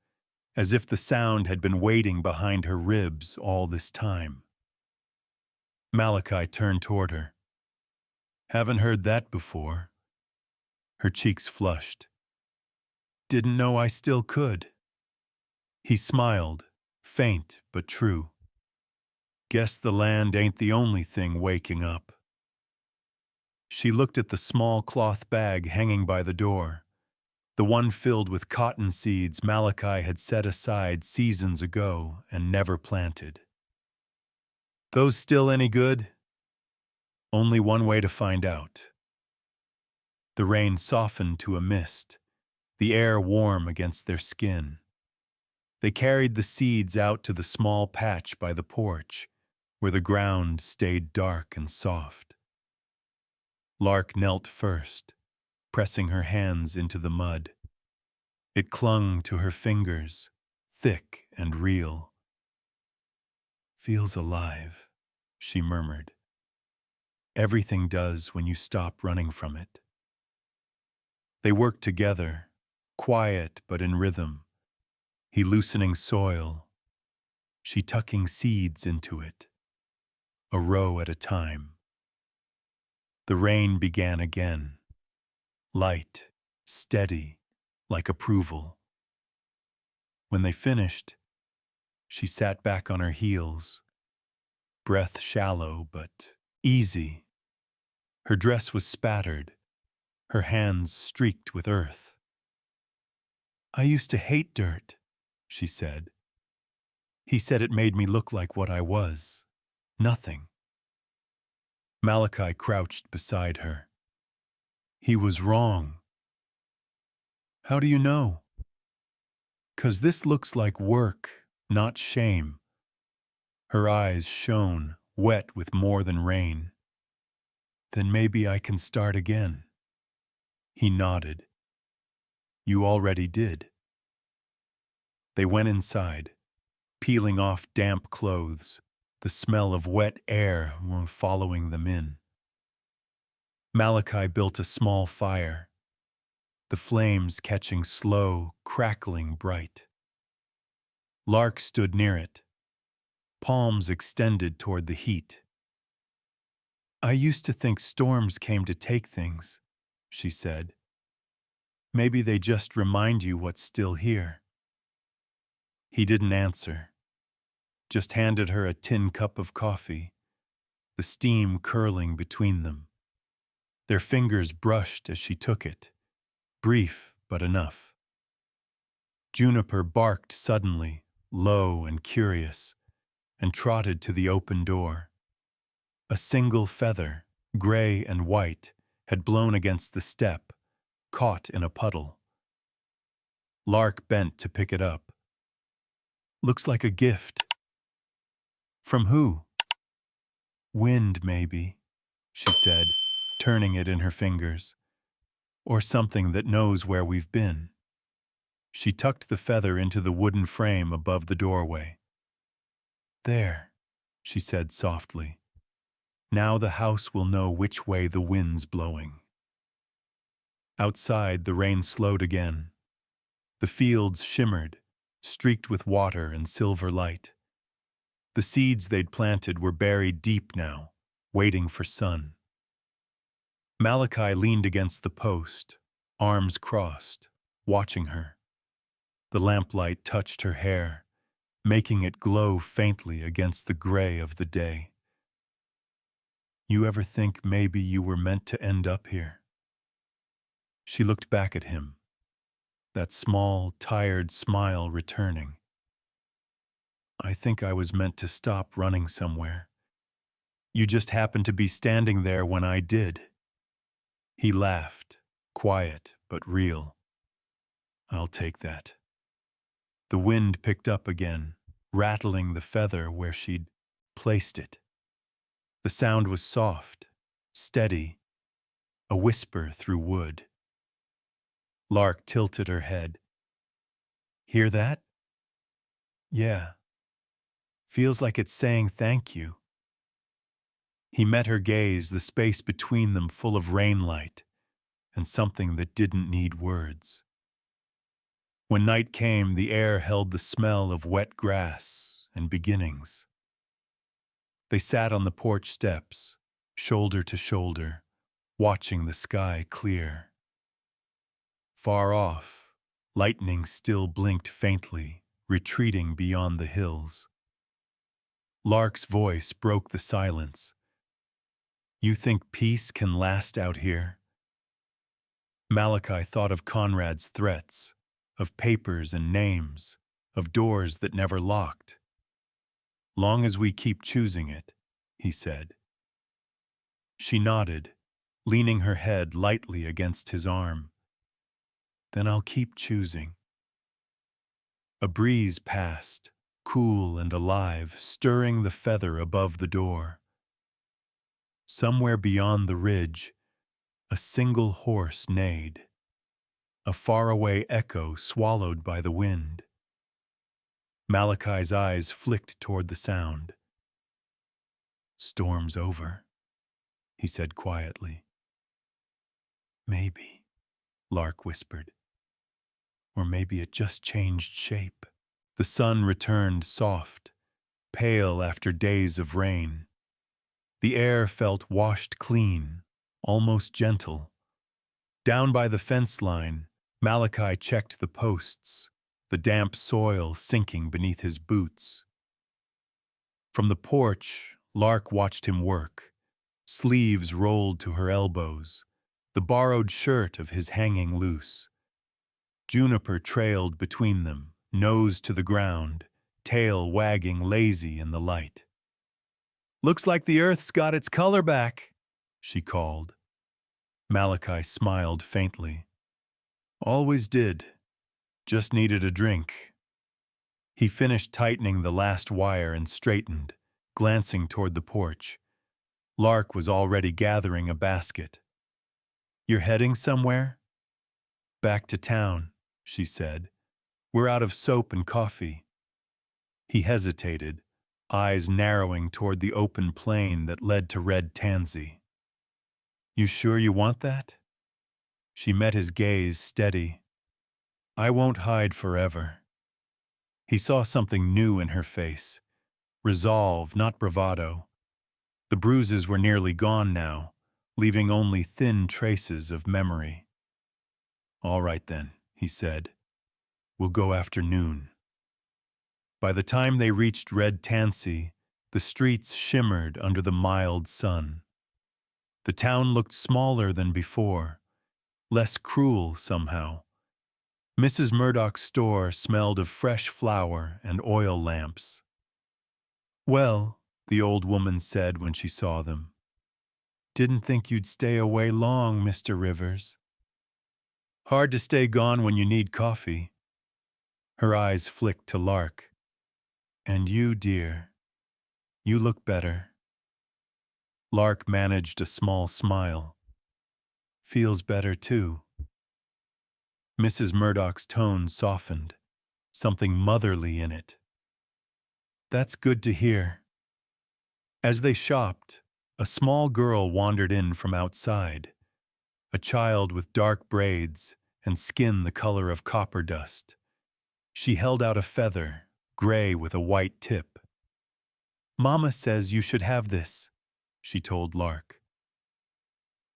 as if the sound had been waiting behind her ribs all this time. Malachi turned toward her. "Haven't heard that before." Her cheeks flushed. "Didn't know I still could." He smiled, faint but true. "Guess the land ain't the only thing waking up." She looked at the small cloth bag hanging by the door, the one filled with cotton seeds Malachi had set aside seasons ago and never planted. "Those still any good?" "Only one way to find out." The rain softened to a mist, the air warm against their skin. They carried the seeds out to the small patch by the porch, where the ground stayed dark and soft. Lark knelt first, pressing her hands into the mud. It clung to her fingers, thick and real. "Feels alive," she murmured. "Everything does when you stop running from it." They worked together, quiet but in rhythm, he loosening soil, she tucking seeds into it, a row at a time. The rain began again, light, steady, like approval. When they finished, she sat back on her heels, breath shallow but easy. Her dress was spattered, her hands streaked with earth. "I used to hate dirt," she said. "He said it made me look like what I was, nothing." Malachi crouched beside her. "He was wrong." "How do you know?" "'Cause this looks like work, not shame." Her eyes shone, wet with more than rain. "Then maybe I can start again." He nodded. "You already did." They went inside, peeling off damp clothes, the smell of wet air following them in. Malachi built a small fire, the flames catching slow, crackling bright. Lark stood near it, palms extended toward the heat. "I used to think storms came to take things," she said. "Maybe they just remind you what's still here." He didn't answer, just handed her a tin cup of coffee, the steam curling between them. Their fingers brushed as she took it, brief but enough. Juniper barked suddenly, low and curious, and trotted to the open door. A single feather, gray and white, had blown against the step, caught in a puddle. Lark bent to pick it up. "Looks like a gift." "From who?" "Wind, maybe," she said, turning it in her fingers. or something that knows where we've been. She tucked the feather into the wooden frame above the doorway. There, she said softly. Now the house will know which way the wind's blowing. Outside, the rain slowed again. The fields shimmered, streaked with water and silver light. The seeds they'd planted were buried deep now, waiting for sun. Malachi leaned against the post, arms crossed, watching her. The lamplight touched her hair, making it glow faintly against the gray of the day. You ever think maybe you were meant to end up here? She looked back at him, that small, tired smile returning. I think I was meant to stop running somewhere. You just happened to be standing there when I did. He laughed, quiet but real. I'll take that. The wind picked up again, rattling the feather where she'd placed it. The sound was soft, steady, a whisper through wood. Lark tilted her head. Hear that? Yeah. Feels like it's saying thank you. He met her gaze, the space between them full of rainlight and something that didn't need words. When night came, the air held the smell of wet grass and beginnings. They sat on the porch steps, shoulder to shoulder, watching the sky clear. Far off, lightning still blinked faintly, retreating beyond the hills. Lark's voice broke the silence. You think peace can last out here? Malachi thought of Conrad's threats, of papers and names, of doors that never locked. Long as we keep choosing it, he said. She nodded, leaning her head lightly against his arm. Then I'll keep choosing. A breeze passed, cool and alive, stirring the feather above the door. Somewhere beyond the ridge, a single horse neighed, a faraway echo swallowed by the wind. Malachi's eyes flicked toward the sound. Storm's over, he said quietly. Maybe, Lark whispered. Or maybe it just changed shape. The sun returned soft, pale after days of rain. The air felt washed clean, almost gentle. Down by the fence line, Malachi checked the posts, the damp soil sinking beneath his boots. From the porch, Lark watched him work, sleeves rolled to her elbows, the borrowed shirt of his hanging loose. Juniper trailed between them, nose to the ground, tail wagging lazy in the light. Looks like the earth's got its color back, she called. Malachi smiled faintly. Always did. Just needed a drink. He finished tightening the last wire and straightened, glancing toward the porch. Lark was already gathering a basket. You're heading somewhere? Back to town, she said. We're out of soap and coffee. He hesitated, eyes narrowing toward the open plain that led to red tansy. You sure you want that? She met his gaze steady. I won't hide forever. He saw something new in her face. Resolve, not bravado. The bruises were nearly gone now, leaving only thin traces of memory. All right then, he said. We'll go after noon. By the time they reached Red Tansy, the streets shimmered under the mild sun. The town looked smaller than before, less cruel somehow. Mrs. Murdoch's store smelled of fresh flour and oil lamps. Well, the old woman said when she saw them, didn't think you'd stay away long, Mr. Rivers. Hard to stay gone when you need coffee. Her eyes flicked to Lark. And you, dear, you look better. Lark managed a small smile. Feels better, too. Mrs. Murdoch's tone softened, something motherly in it. That's good to hear. As they shopped, a small girl wandered in from outside, a child with dark braids and skin the color of copper dust. She held out a feather, gray with a white tip. "Mama says you should have this," she told Lark.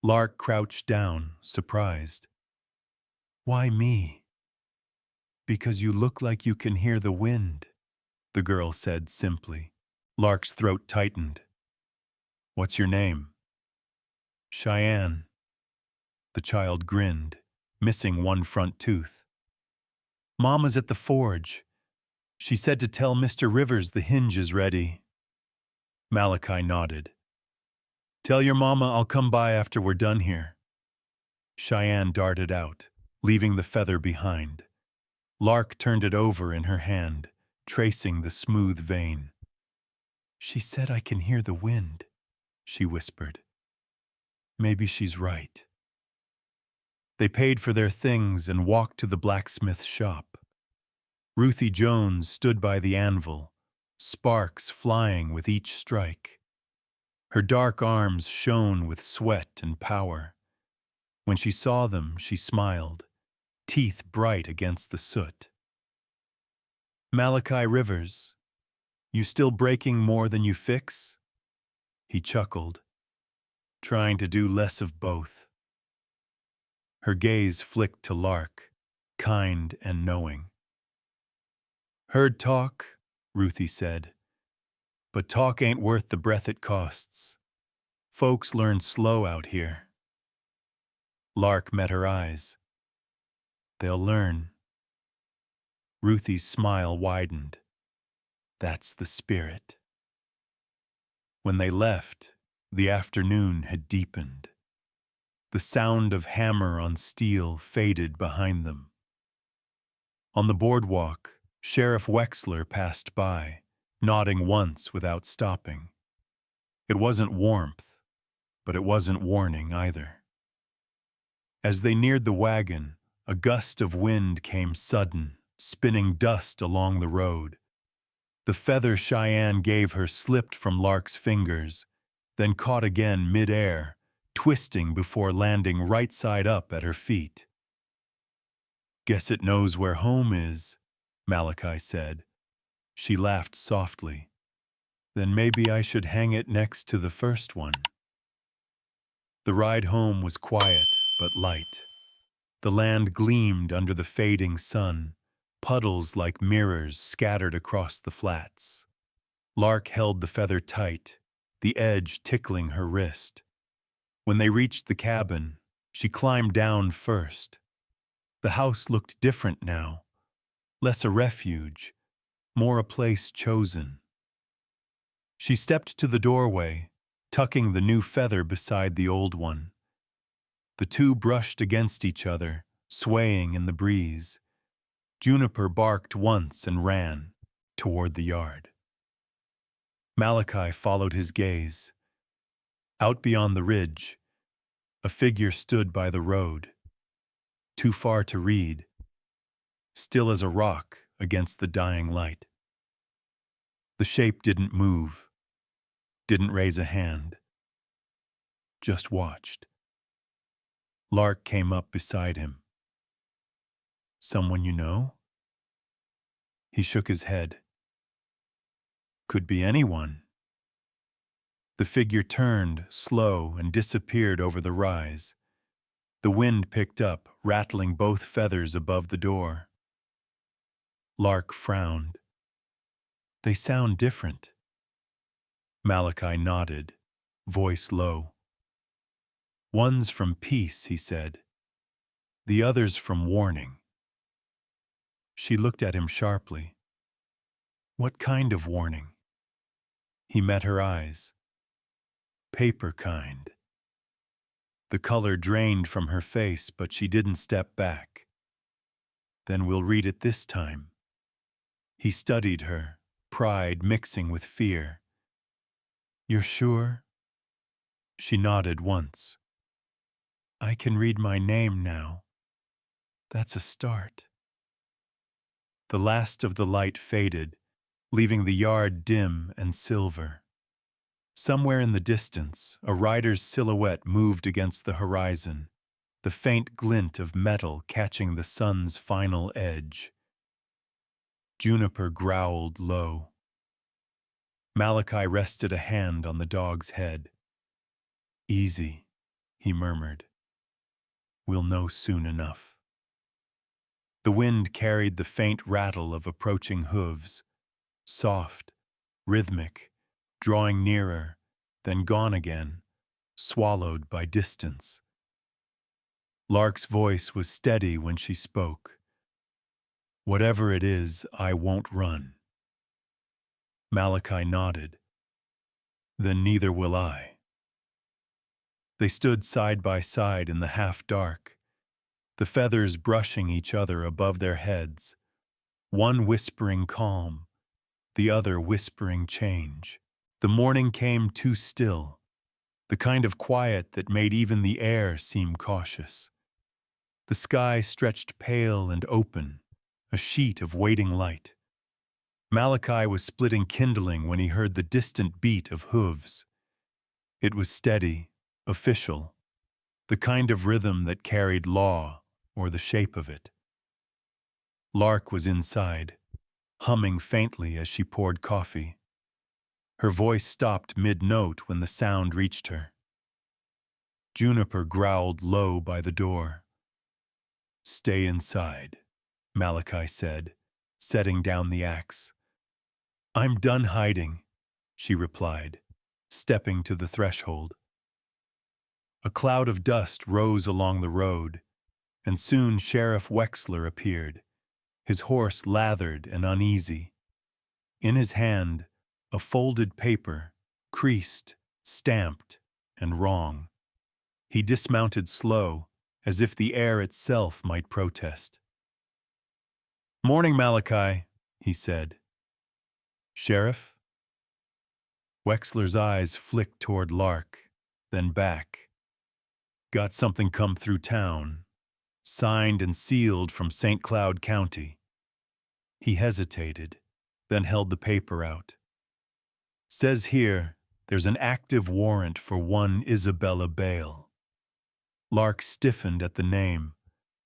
Lark crouched down, surprised. "Why me?" "Because you look like you can hear the wind," the girl said simply. Lark's throat tightened. "What's your name?" "Cheyenne." The child grinned, missing one front tooth. "Mama's at the forge. She said to tell Mr. Rivers the hinge is ready." Malachi nodded. "Tell your mama I'll come by after we're done here." Cheyenne darted out, leaving the feather behind. Lark turned it over in her hand, tracing the smooth vein. "She said I can hear the wind," she whispered. "Maybe she's right." They paid for their things and walked to the blacksmith shop. Ruthie Jones stood by the anvil, sparks flying with each strike. Her dark arms shone with sweat and power. When she saw them, she smiled, teeth bright against the soot. "Malachi Rivers, you still breaking more than you fix?" He chuckled, trying to do less of both. Her gaze flicked to Lark, kind and knowing. "Heard talk," Ruthie said, "but talk ain't worth the breath it costs. Folks learn slow out here." Lark met her eyes. "They'll learn." Ruthie's smile widened. "That's the spirit." When they left, the afternoon had deepened. The sound of hammer on steel faded behind them. On the boardwalk, Sheriff Wexler passed by, nodding once without stopping. It wasn't warmth, but it wasn't warning either. As they neared the wagon, a gust of wind came sudden, spinning dust along the road. The feather Cheyenne gave her slipped from Lark's fingers, then caught again mid-air, twisting before landing right side up at her feet. "Guess it knows where home is," Malachi said. She laughed softly. "Then maybe I should hang it next to the first one." The ride home was quiet but light. The land gleamed under the fading sun, puddles like mirrors scattered across the flats. Lark held the feather tight, the edge tickling her wrist. When they reached the cabin, she climbed down first. The house looked different now, less a refuge, more a place chosen. She stepped to the doorway, tucking the new feather beside the old one. The two brushed against each other, swaying in the breeze. Juniper barked once and ran toward the yard. Malachi followed his gaze. Out beyond the ridge, a figure stood by the road, too far to read, still as a rock against the dying light. The shape didn't move, didn't raise a hand, just watched. Lark came up beside him. "Someone you know?" He shook his head. "Could be anyone." The figure turned, slow, and disappeared over the rise. The wind picked up, rattling both feathers above the door. Lark frowned. "They sound different." Malachi nodded, voice low. "One's from peace," he said. "The other's from warning." She looked at him sharply. "What kind of warning?" He met her eyes. "Paper kind." The color drained from her face, but she didn't step back. "Then we'll read it this time." He studied her, pride mixing with fear. "You're sure?" She nodded once. "I can read my name now." That's a start. The last of the light faded, leaving the yard dim and silver. Somewhere in the distance, a rider's silhouette moved against the horizon, the faint glint of metal catching the sun's final edge. Juniper growled low. Malachi rested a hand on the dog's head. "Easy," he murmured. "We'll know soon enough." The wind carried the faint rattle of approaching hooves, soft, rhythmic, drawing nearer, then gone again, swallowed by distance. Lark's voice was steady when she spoke. "Whatever it is, I won't run." Malachi nodded. "Then neither will I." They stood side by side in the half-dark, the feathers brushing each other above their heads, one whispering calm, the other whispering change. The morning came too still, the kind of quiet that made even the air seem cautious. The sky stretched pale and open, a sheet of waiting light. Malachi was splitting kindling when he heard the distant beat of hooves. It was steady, official, the kind of rhythm that carried law or the shape of it. Lark was inside, humming faintly as she poured coffee. Her voice stopped mid-note when the sound reached her. Juniper growled low by the door. "Stay inside," Malachi said, setting down the axe. "I'm done hiding," she replied, stepping to the threshold. A cloud of dust rose along the road, and soon Sheriff Wexler appeared, his horse lathered and uneasy. In his hand, a folded paper, creased, stamped, and wrong. He dismounted slow, as if the air itself might protest. "Morning, Malachi," he said. "Sheriff?" Wexler's eyes flicked toward Lark, then back. "Got something come through town, signed and sealed from St. Cloud County." He hesitated, then held the paper out. "Says here, there's an active warrant for one Isabella Bale." Lark stiffened at the name,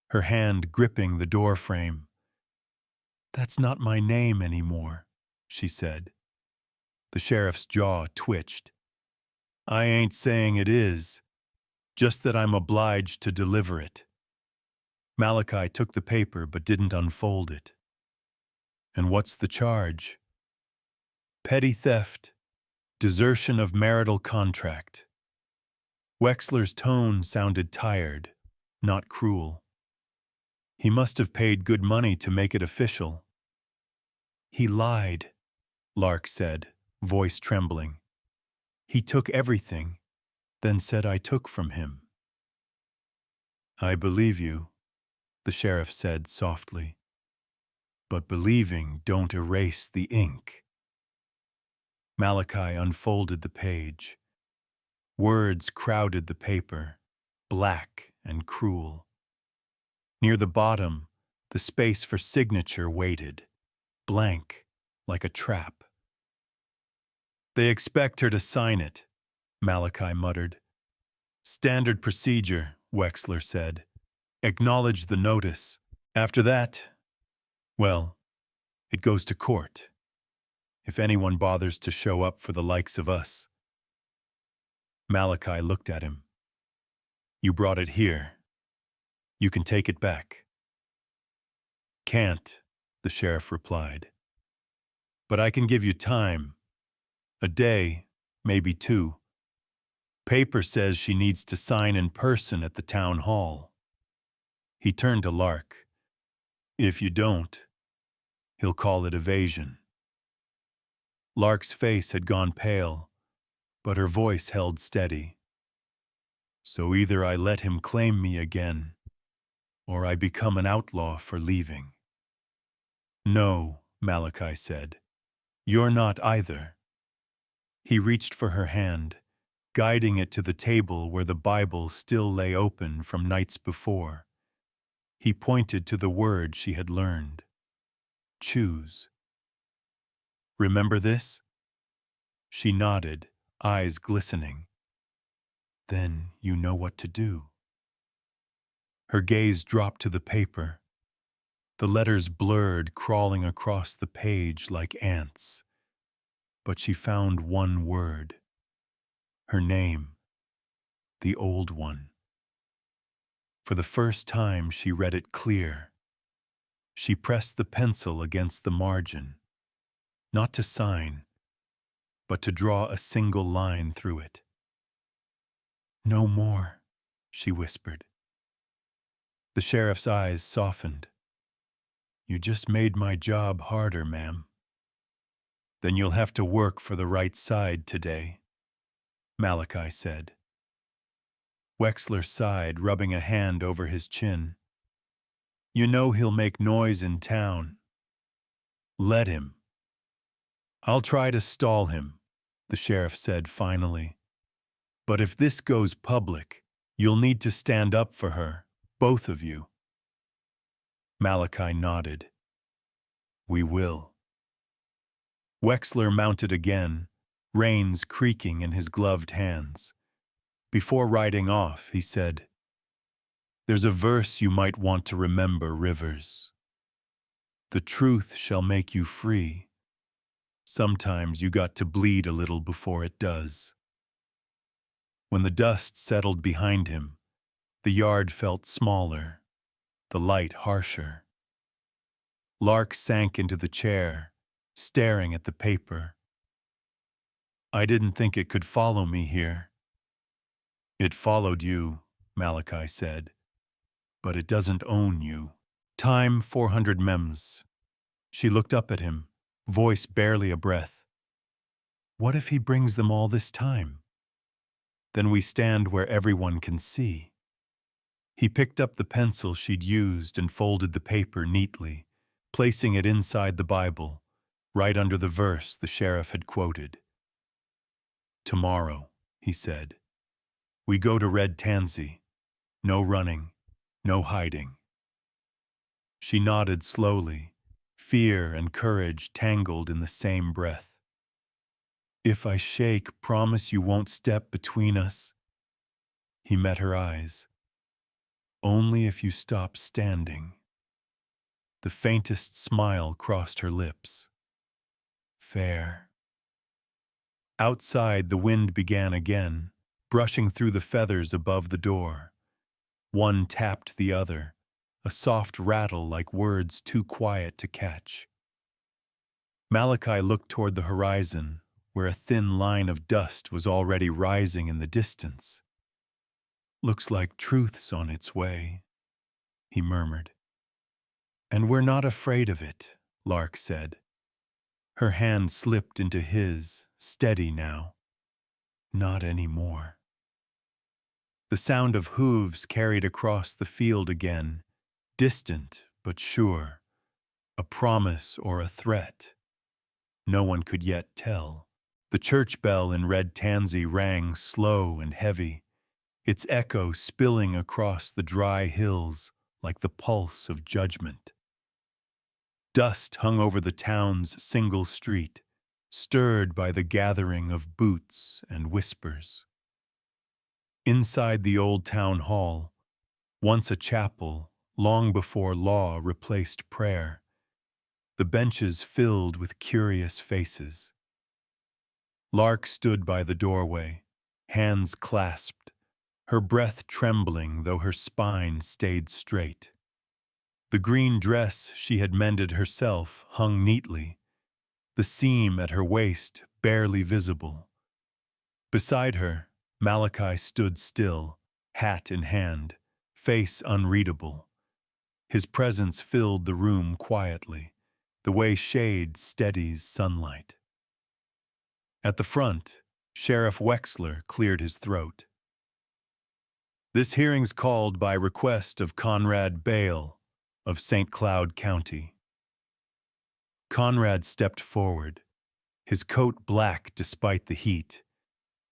her hand gripping the doorframe. "That's not my name anymore," she said. The sheriff's jaw twitched. "I ain't saying it is, just that I'm obliged to deliver it." Malachi took the paper but didn't unfold it. "And what's the charge?" "Petty theft, desertion of marital contract." Wexler's tone sounded tired, not cruel. "He must have paid good money to make it official." "He lied," Lark said, voice trembling. "He took everything, then said I took from him." "I believe you," the sheriff said softly. "But believing don't erase the ink." Malachi unfolded the page. Words crowded the paper, black and cruel. Near the bottom, the space for signature waited, blank, like a trap. "They expect her to sign it," Malachi muttered. "Standard procedure," Wexler said. "Acknowledge the notice. After that, well, it goes to court. If anyone bothers to show up for the likes of us." Malachi looked at him. "You brought it here. You can take it back." "Can't," the sheriff replied. "But I can give you time. A day, maybe two. Paper says she needs to sign in person at the town hall." He turned to Lark. "If you don't, he'll call it evasion." Lark's face had gone pale, but her voice held steady. "So either I let him claim me again, or I become an outlaw for leaving." "No," Malachi said. "You're not either." He reached for her hand, guiding it to the table where the Bible still lay open from nights before. He pointed to the word she had learned. Choose. Remember this? She nodded, eyes glistening. Then you know what to do. Her gaze dropped to the paper. The letters blurred, crawling across the page like ants. But she found one word. Her name. The old one. For the first time she read it clear. She pressed the pencil against the margin, not to sign, but to draw a single line through it. No more, she whispered. The sheriff's eyes softened. You just made my job harder, ma'am. Then you'll have to work for the right side today, Malachi said. Wexler sighed, rubbing a hand over his chin. You know he'll make noise in town. Let him. I'll try to stall him, the sheriff said finally. But if this goes public, you'll need to stand up for her, both of you. Malachi nodded. We will. Wexler mounted again, reins creaking in his gloved hands. Before riding off, he said, There's a verse you might want to remember, Rivers. The truth shall make you free. Sometimes you got to bleed a little before it does. When the dust settled behind him, the yard felt smaller, the light harsher. Lark sank into the chair, staring at the paper. I didn't think it could follow me here. It followed you, Malachi said, but it doesn't own you. Time 400 mems. She looked up at him, voice barely a breath. What if he brings them all this time? Then we stand where everyone can see. He picked up the pencil she'd used and folded the paper neatly, placing it inside the Bible, right under the verse the sheriff had quoted. Tomorrow, he said, we go to Red Tansy. No running, no hiding. She nodded slowly, fear and courage tangled in the same breath. If I shake, promise you won't step between us. He met her eyes. Only if you stop standing. The faintest smile crossed her lips. Fair. Outside, the wind began again, brushing through the feathers above the door. One tapped the other, a soft rattle like words too quiet to catch. Malachi looked toward the horizon, where a thin line of dust was already rising in the distance. Looks like truth's on its way, he murmured. And we're not afraid of it, Lark said. Her hand slipped into his, steady now. Not anymore. The sound of hooves carried across the field again, distant but sure, a promise or a threat. No one could yet tell. The church bell in Red Tansy rang slow and heavy, its echo spilling across the dry hills like the pulse of judgment. Dust hung over the town's single street, stirred by the gathering of boots and whispers. Inside the old town hall, once a chapel, long before law replaced prayer, the benches filled with curious faces. Lark stood by the doorway, hands clasped, her breath trembling though her spine stayed straight. The green dress she had mended herself hung neatly, the seam at her waist barely visible. Beside her, Malachi stood still, hat in hand, face unreadable. His presence filled the room quietly, the way shade steadies sunlight. At the front, Sheriff Wexler cleared his throat. This hearing's called by request of Conrad Bale of St. Cloud County. Conrad stepped forward, his coat black despite the heat,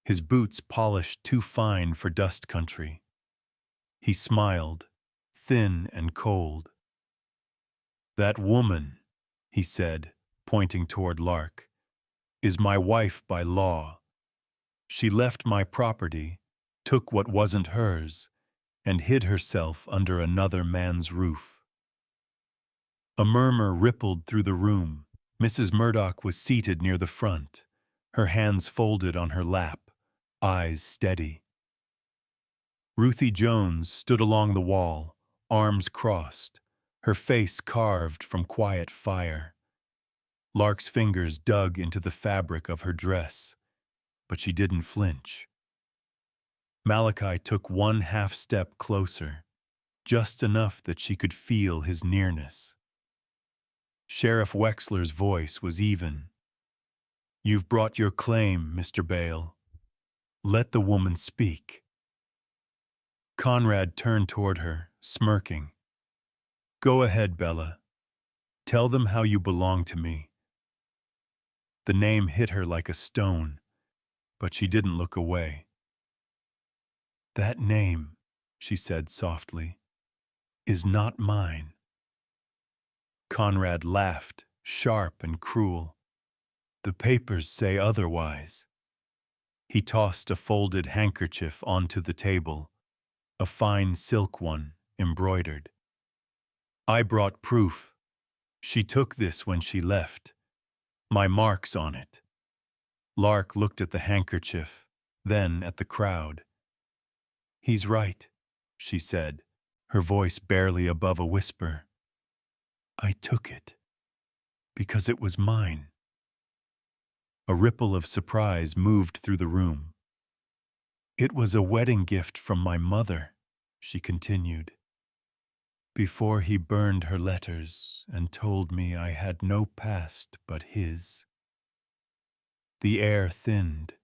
his boots polished too fine for dust country. He smiled, thin and cold. "That woman," he said, pointing toward Lark, "is my wife by law. She left my property, took what wasn't hers, and hid herself under another man's roof." A murmur rippled through the room. Mrs. Murdoch was seated near the front, her hands folded on her lap, eyes steady. Ruthie Jones stood along the wall, arms crossed, her face carved from quiet fire. Lark's fingers dug into the fabric of her dress, but she didn't flinch. Malachi took one half-step closer, just enough that she could feel his nearness. Sheriff Wexler's voice was even. "You've brought your claim, Mr. Bale. Let the woman speak." Conrad turned toward her, smirking. "Go ahead, Bella. Tell them how you belong to me." The name hit her like a stone, but she didn't look away. "That name," she said softly, "is not mine." Conrad laughed, sharp and cruel. "The papers say otherwise." He tossed a folded handkerchief onto the table, a fine silk one, embroidered. "I brought proof. She took this when she left. My mark's on it." Lark looked at the handkerchief, then at the crowd. "He's right," she said, her voice barely above a whisper. "I took it because it was mine." A ripple of surprise moved through the room. "It was a wedding gift from my mother," she continued, "before he burned her letters and told me I had no past but his." The air thinned.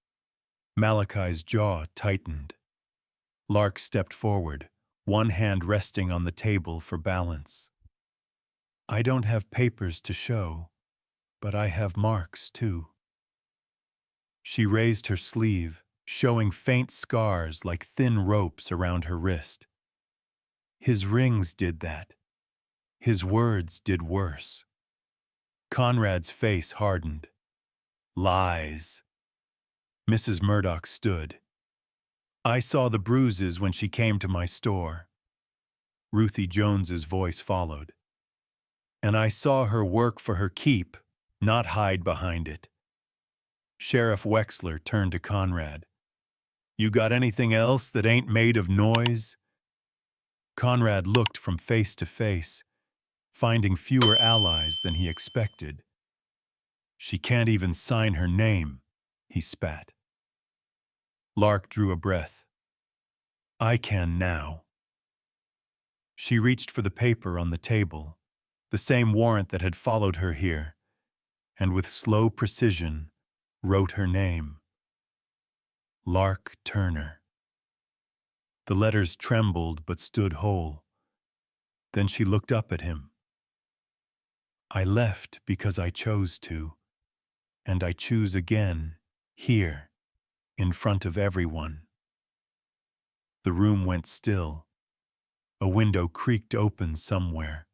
Malachi's jaw tightened. Lark stepped forward, one hand resting on the table for balance. "I don't have papers to show, but I have marks too." She raised her sleeve, showing faint scars like thin ropes around her wrist. "His rings did that. His words did worse." Conrad's face hardened. "Lies." Mrs. Murdoch stood. "I saw the bruises when she came to my store." Ruthie Jones's voice followed. "And I saw her work for her keep, not hide behind it." Sheriff Wexler turned to Conrad. "You got anything else that ain't made of noise?" Conrad looked from face to face, finding fewer allies than he expected. "She can't even sign her name," he spat. Lark drew a breath. "I can now." She reached for the paper on the table, the same warrant that had followed her here, and with slow precision wrote her name. Lark Turner. The letters trembled but stood whole. Then she looked up at him. "I left because I chose to, and I choose again, here, in front of everyone." The room went still. A window creaked open somewhere,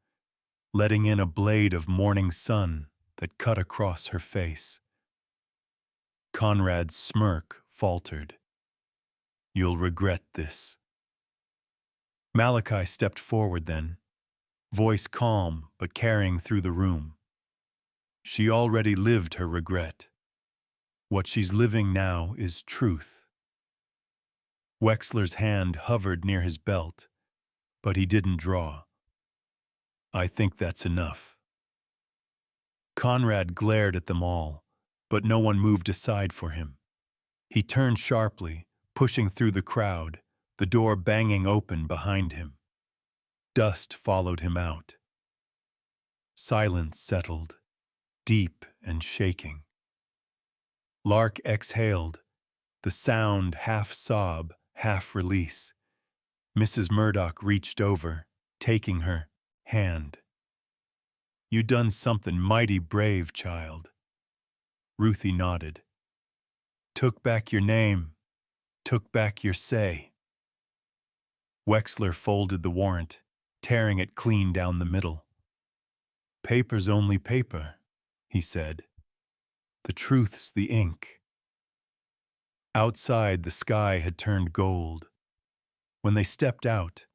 letting in a blade of morning sun that cut across her face. Conrad's smirk faltered. "You'll regret this." Malachi stepped forward then, voice calm but carrying through the room. "She already lived her regret. What she's living now is truth." Wexler's hand hovered near his belt, but he didn't draw. "I think that's enough." Conrad glared at them all, but no one moved aside for him. He turned sharply, pushing through the crowd, the door banging open behind him. Dust followed him out. Silence settled, deep and shaking. Lark exhaled, the sound half sob, half release. Mrs. Murdoch reached over, taking her hand. "You done something mighty brave, child." Ruthie nodded. "Took back your name, took back your say." Wexler folded the warrant, tearing it clean down the middle. "Paper's only paper," he said. "The truth's the ink." Outside, the sky had turned gold. When they stepped out,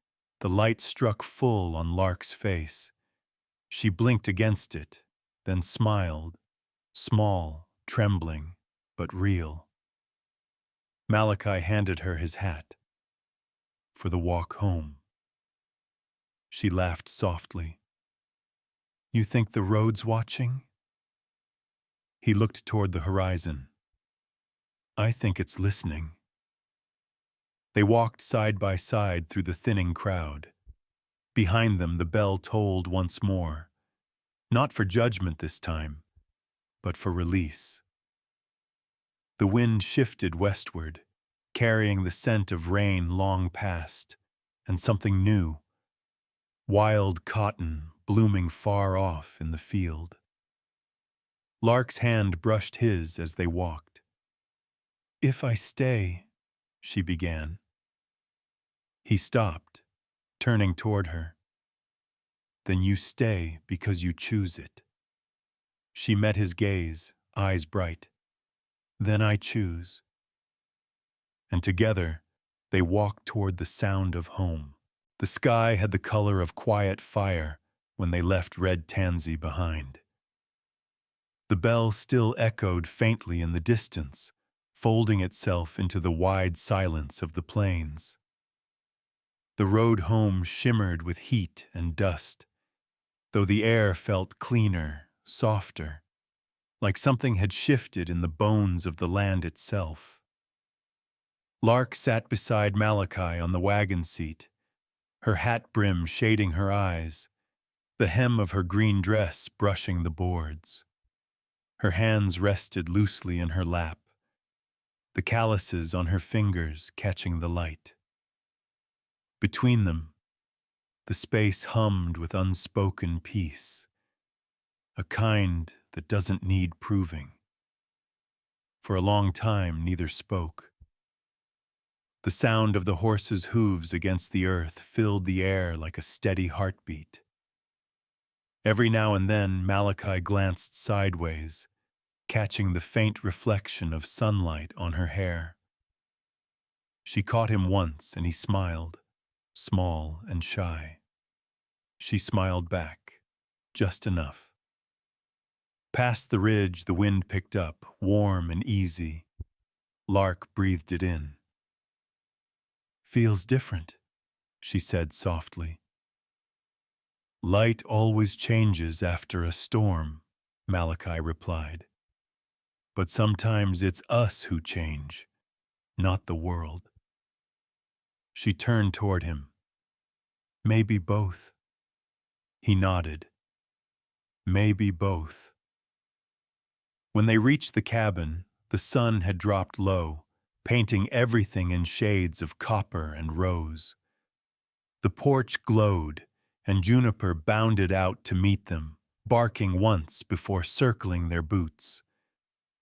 the light struck full on Lark's face. She blinked against it, then smiled, small, trembling, but real. Malachi handed her his hat. "For the walk home." She laughed softly. "You think the road's watching?" He looked toward the horizon. "I think it's listening." They walked side by side through the thinning crowd. Behind them, the bell tolled once more, not for judgment this time, but for release. The wind shifted westward, carrying the scent of rain long past, and something new, wild cotton blooming far off in the field. Lark's hand brushed his as they walked. "If I stay," she began. He stopped, turning toward her. "Then you stay because you choose it." She met his gaze, eyes bright. "Then I choose." And together, they walked toward the sound of home. The sky had the color of quiet fire when they left Red Tansy behind. The bell still echoed faintly in the distance, folding itself into the wide silence of the plains. The road home shimmered with heat and dust, though the air felt cleaner, softer, like something had shifted in the bones of the land itself. Lark sat beside Malachi on the wagon seat, her hat brim shading her eyes, the hem of her green dress brushing the boards. Her hands rested loosely in her lap, the calluses on her fingers catching the light. Between them, the space hummed with unspoken peace, a kind that doesn't need proving. For a long time, neither spoke. The sound of the horses' hooves against the earth filled the air like a steady heartbeat. Every now and then, Malachi glanced sideways, catching the faint reflection of sunlight on her hair. She caught him once, and he smiled, small and shy. She smiled back, just enough. Past the ridge, the wind picked up, warm and easy. Lark breathed it in. "Feels different," she said softly. "Light always changes after a storm," Malachi replied. "But sometimes it's us who change, not the world." She turned toward him. "Maybe both." He nodded. "Maybe both." When they reached the cabin, the sun had dropped low, painting everything in shades of copper and rose. The porch glowed, and Juniper bounded out to meet them, barking once before circling their boots.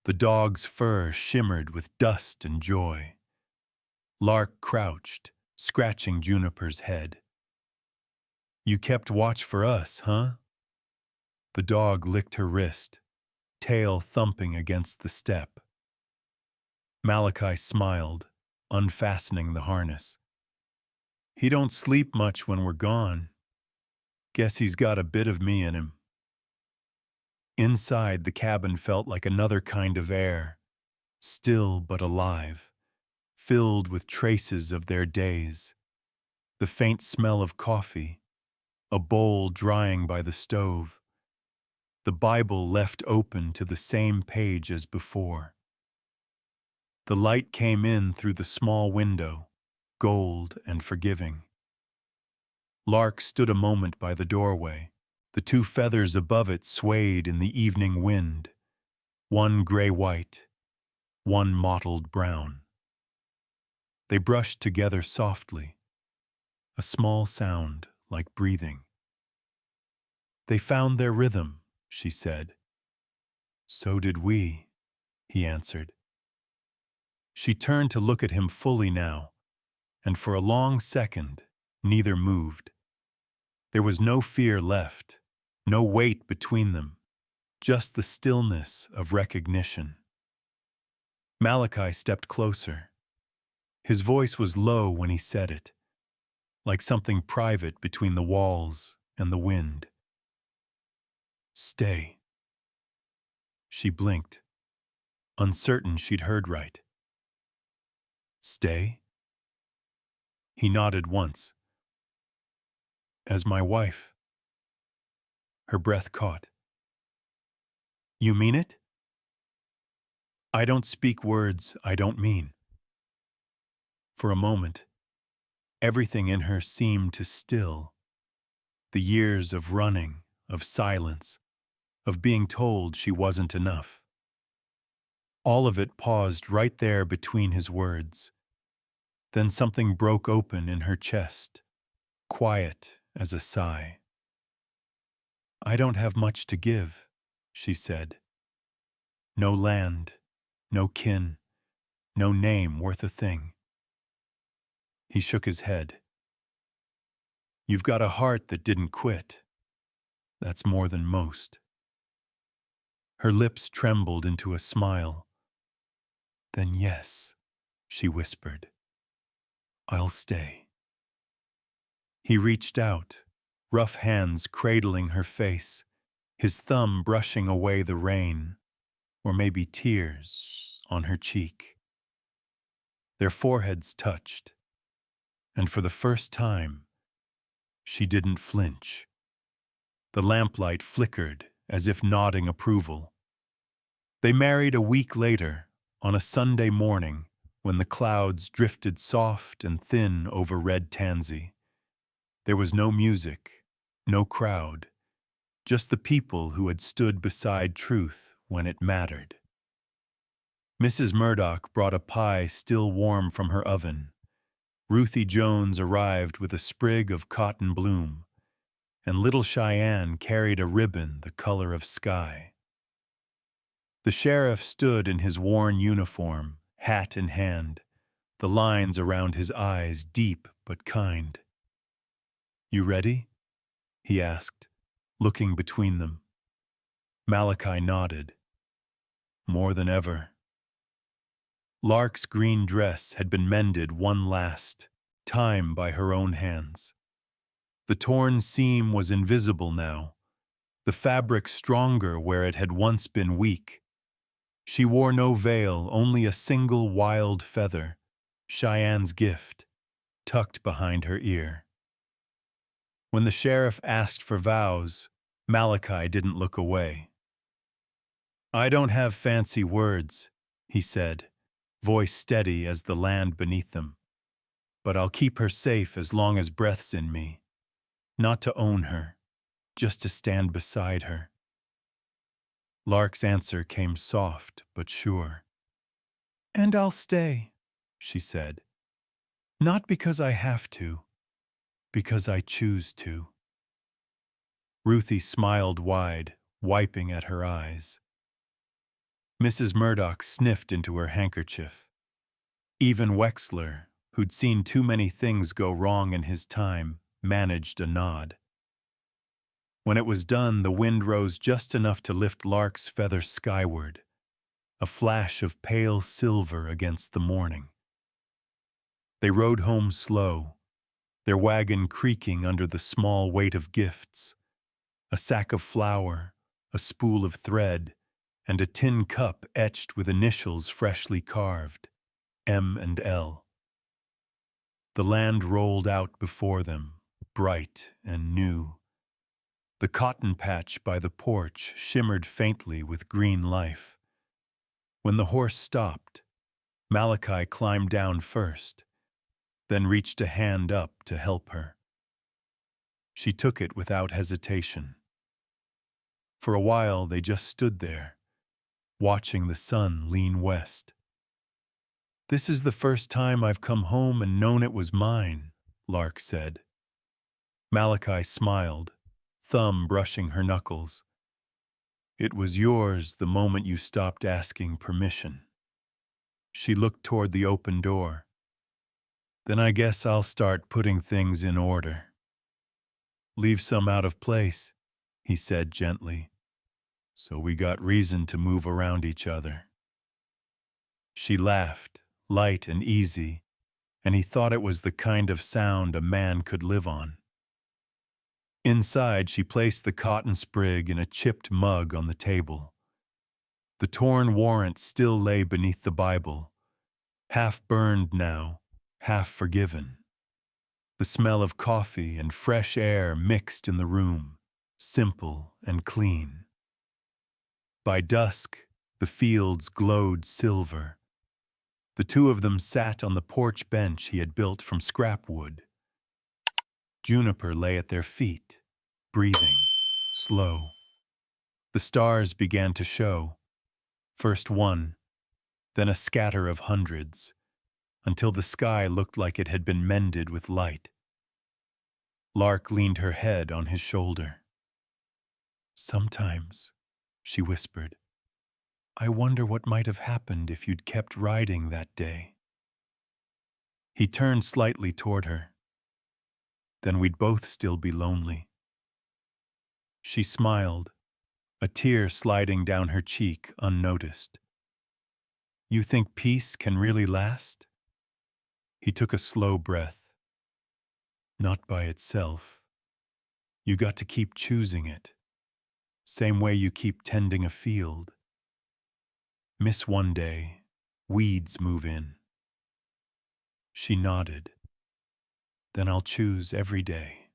The dog's fur shimmered with dust and joy. Lark crouched, scratching Juniper's head. "You kept watch for us, huh?" The dog licked her wrist, tail thumping against the step. Malachi smiled, unfastening the harness. "He don't sleep much when we're gone. Guess he's got a bit of me in him." Inside, the cabin felt like another kind of air, still but alive, filled with traces of their days. The faint smell of coffee, a bowl drying by the stove, the Bible left open to the same page as before. The light came in through the small window, gold and forgiving. Lark stood a moment by the doorway. The two feathers above it swayed in the evening wind, one gray-white, one mottled brown. They brushed together softly, a small sound like breathing. "They found their rhythm," she said. "So did we," he answered. She turned to look at him fully now, and for a long second, neither moved. There was no fear left, no weight between them, just the stillness of recognition. Malachi stepped closer. His voice was low when he said it, like something private between the walls and the wind. Stay. She blinked, uncertain she'd heard right. Stay? He nodded once. As my wife. Her breath caught. You mean it? I don't speak words I don't mean. For a moment, everything in her seemed to still. The years of running, of silence, of being told she wasn't enough. All of it paused right there between his words. Then something broke open in her chest, quiet as a sigh. I don't have much to give, she said. No land, no kin, no name worth a thing. He shook his head. You've got a heart that didn't quit. That's more than most. Her lips trembled into a smile. Then yes, she whispered. I'll stay. He reached out, rough hands cradling her face, his thumb brushing away the rain, or maybe tears, on her cheek. Their foreheads touched, and for the first time, she didn't flinch. The lamplight flickered as if nodding approval. They married a week later, on a Sunday morning, when the clouds drifted soft and thin over red tansy. There was no music, no crowd, just the people who had stood beside truth when it mattered. Mrs. Murdoch brought a pie still warm from her oven. Ruthie Jones arrived with a sprig of cotton bloom, and little Cheyenne carried a ribbon the color of sky. The sheriff stood in his worn uniform, hat in hand, the lines around his eyes deep but kind. You ready? He asked, looking between them. Malachi nodded. More than ever. Lark's green dress had been mended one last time by her own hands. The torn seam was invisible now, the fabric stronger where it had once been weak. She wore no veil, only a single wild feather, Cheyenne's gift, tucked behind her ear. When the sheriff asked for vows, Malachi didn't look away. I don't have fancy words, he said, voice steady as the land beneath them. But I'll keep her safe as long as breath's in me. Not to own her, just to stand beside her. Lark's answer came soft but sure. And I'll stay, she said. Not because I have to, because I choose to. Ruthie smiled wide, wiping at her eyes. Mrs. Murdoch sniffed into her handkerchief. Even Wexler, who'd seen too many things go wrong in his time, managed a nod. When it was done, the wind rose just enough to lift Lark's feather skyward, a flash of pale silver against the morning. They rode home slow, their wagon creaking under the small weight of gifts, a sack of flour, a spool of thread, and a tin cup etched with initials freshly carved, M and L. The land rolled out before them, bright and new. The cotton patch by the porch shimmered faintly with green life. When the horse stopped, Malachi climbed down first, then reached a hand up to help her. She took it without hesitation. For a while they just stood there, watching the sun lean west. This is the first time I've come home and known it was mine, Lark said. Malachi smiled, thumb brushing her knuckles. It was yours the moment you stopped asking permission. She looked toward the open door. Then I guess I'll start putting things in order. Leave some out of place, he said gently, so we got reason to move around each other. She laughed, light and easy, and he thought it was the kind of sound a man could live on. Inside, she placed the cotton sprig in a chipped mug on the table. The torn warrant still lay beneath the Bible, half burned now, half forgiven. The smell of coffee and fresh air mixed in the room, simple and clean. By dusk, the fields glowed silver. The two of them sat on the porch bench he had built from scrap wood. Juniper lay at their feet, breathing, slow. The stars began to show, first one, then a scatter of hundreds, until the sky looked like it had been mended with light. Lark leaned her head on his shoulder. Sometimes, she whispered, I wonder what might have happened if you'd kept riding that day. He turned slightly toward her. Then we'd both still be lonely. She smiled, a tear sliding down her cheek unnoticed. You think peace can really last? He took a slow breath. Not by itself. You got to keep choosing it. Same way you keep tending a field. Miss one day, weeds move in. She nodded. Then I'll choose every day.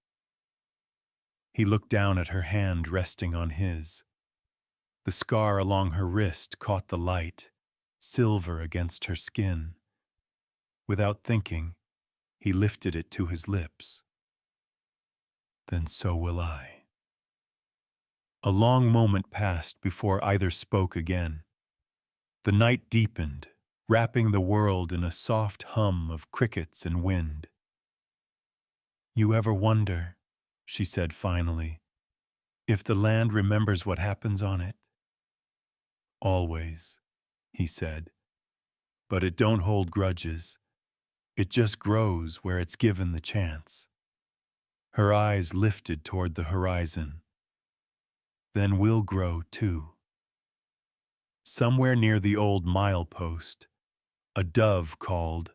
He looked down at her hand resting on his. The scar along her wrist caught the light, silver against her skin. Without thinking, he lifted it to his lips. Then so will I. A long moment passed before either spoke again. The night deepened, wrapping the world in a soft hum of crickets and wind. You ever wonder, she said finally, if the land remembers what happens on it? Always, he said. But it don't hold grudges. It just grows where it's given the chance. Her eyes lifted toward the horizon. Then we'll grow too. Somewhere near the old milepost, a dove called,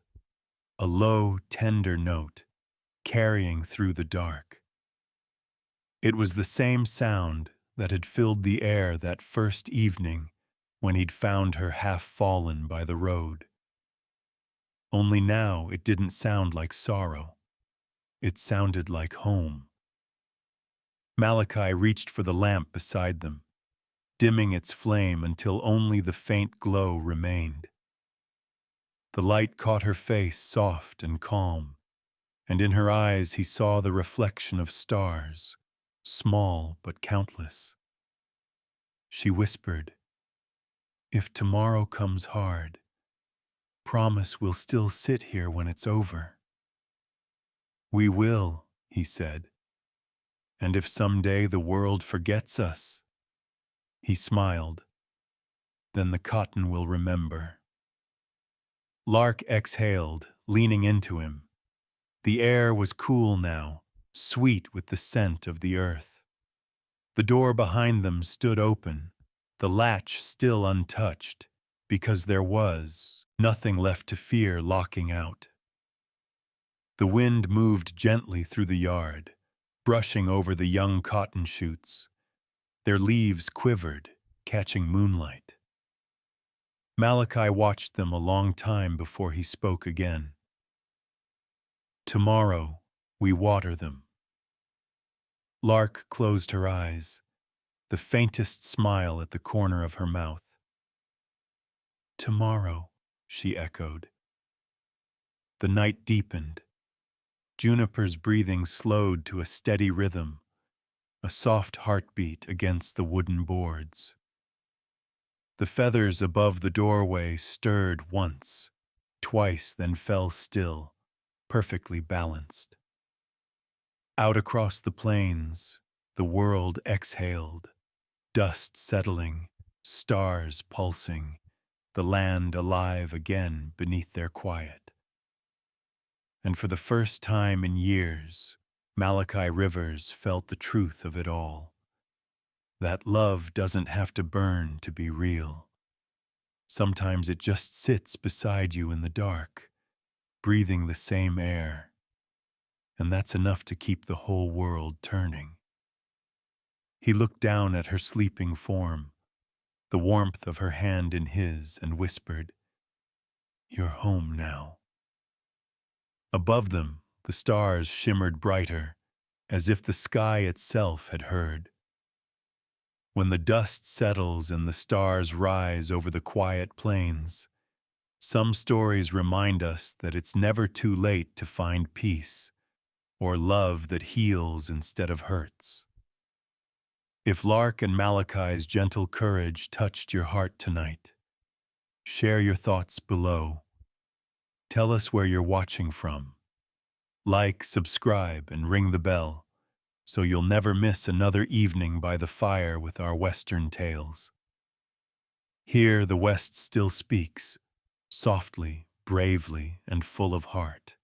a low, tender note, carrying through the dark. It was the same sound that had filled the air that first evening when he'd found her half fallen by the road. Only now it didn't sound like sorrow. It sounded like home. Malachi reached for the lamp beside them, dimming its flame until only the faint glow remained. The light caught her face soft and calm, and in her eyes he saw the reflection of stars, small but countless. She whispered, If tomorrow comes hard, promise we'll still sit here when it's over. We will, he said. And if someday the world forgets us, he smiled, then the cotton will remember. Lark exhaled, leaning into him. The air was cool now, sweet with the scent of the earth. The door behind them stood open, the latch still untouched, because there was nothing left to fear locking out. The wind moved gently through the yard, brushing over the young cotton shoots. Their leaves quivered, catching moonlight. Malachi watched them a long time before he spoke again. Tomorrow, we water them. Lark closed her eyes, the faintest smile at the corner of her mouth. Tomorrow, she echoed. The night deepened. Juniper's breathing slowed to a steady rhythm, a soft heartbeat against the wooden boards. The feathers above the doorway stirred once, twice, then fell still, perfectly balanced. Out across the plains, the world exhaled, dust settling, stars pulsing, the land alive again beneath their quiet. And for the first time in years, Malachi Rivers felt the truth of it all. That love doesn't have to burn to be real. Sometimes it just sits beside you in the dark, breathing the same air. And that's enough to keep the whole world turning. He looked down at her sleeping form, the warmth of her hand in his, and whispered, "You're home now." Above them, the stars shimmered brighter, as if the sky itself had heard. When the dust settles and the stars rise over the quiet plains, some stories remind us that it's never too late to find peace, or love that heals instead of hurts. If Lark and Malachi's gentle courage touched your heart tonight, share your thoughts below. Tell us where you're watching from. Like, subscribe, and ring the bell, so you'll never miss another evening by the fire with our Western tales. Here the West still speaks, softly, bravely, and full of heart.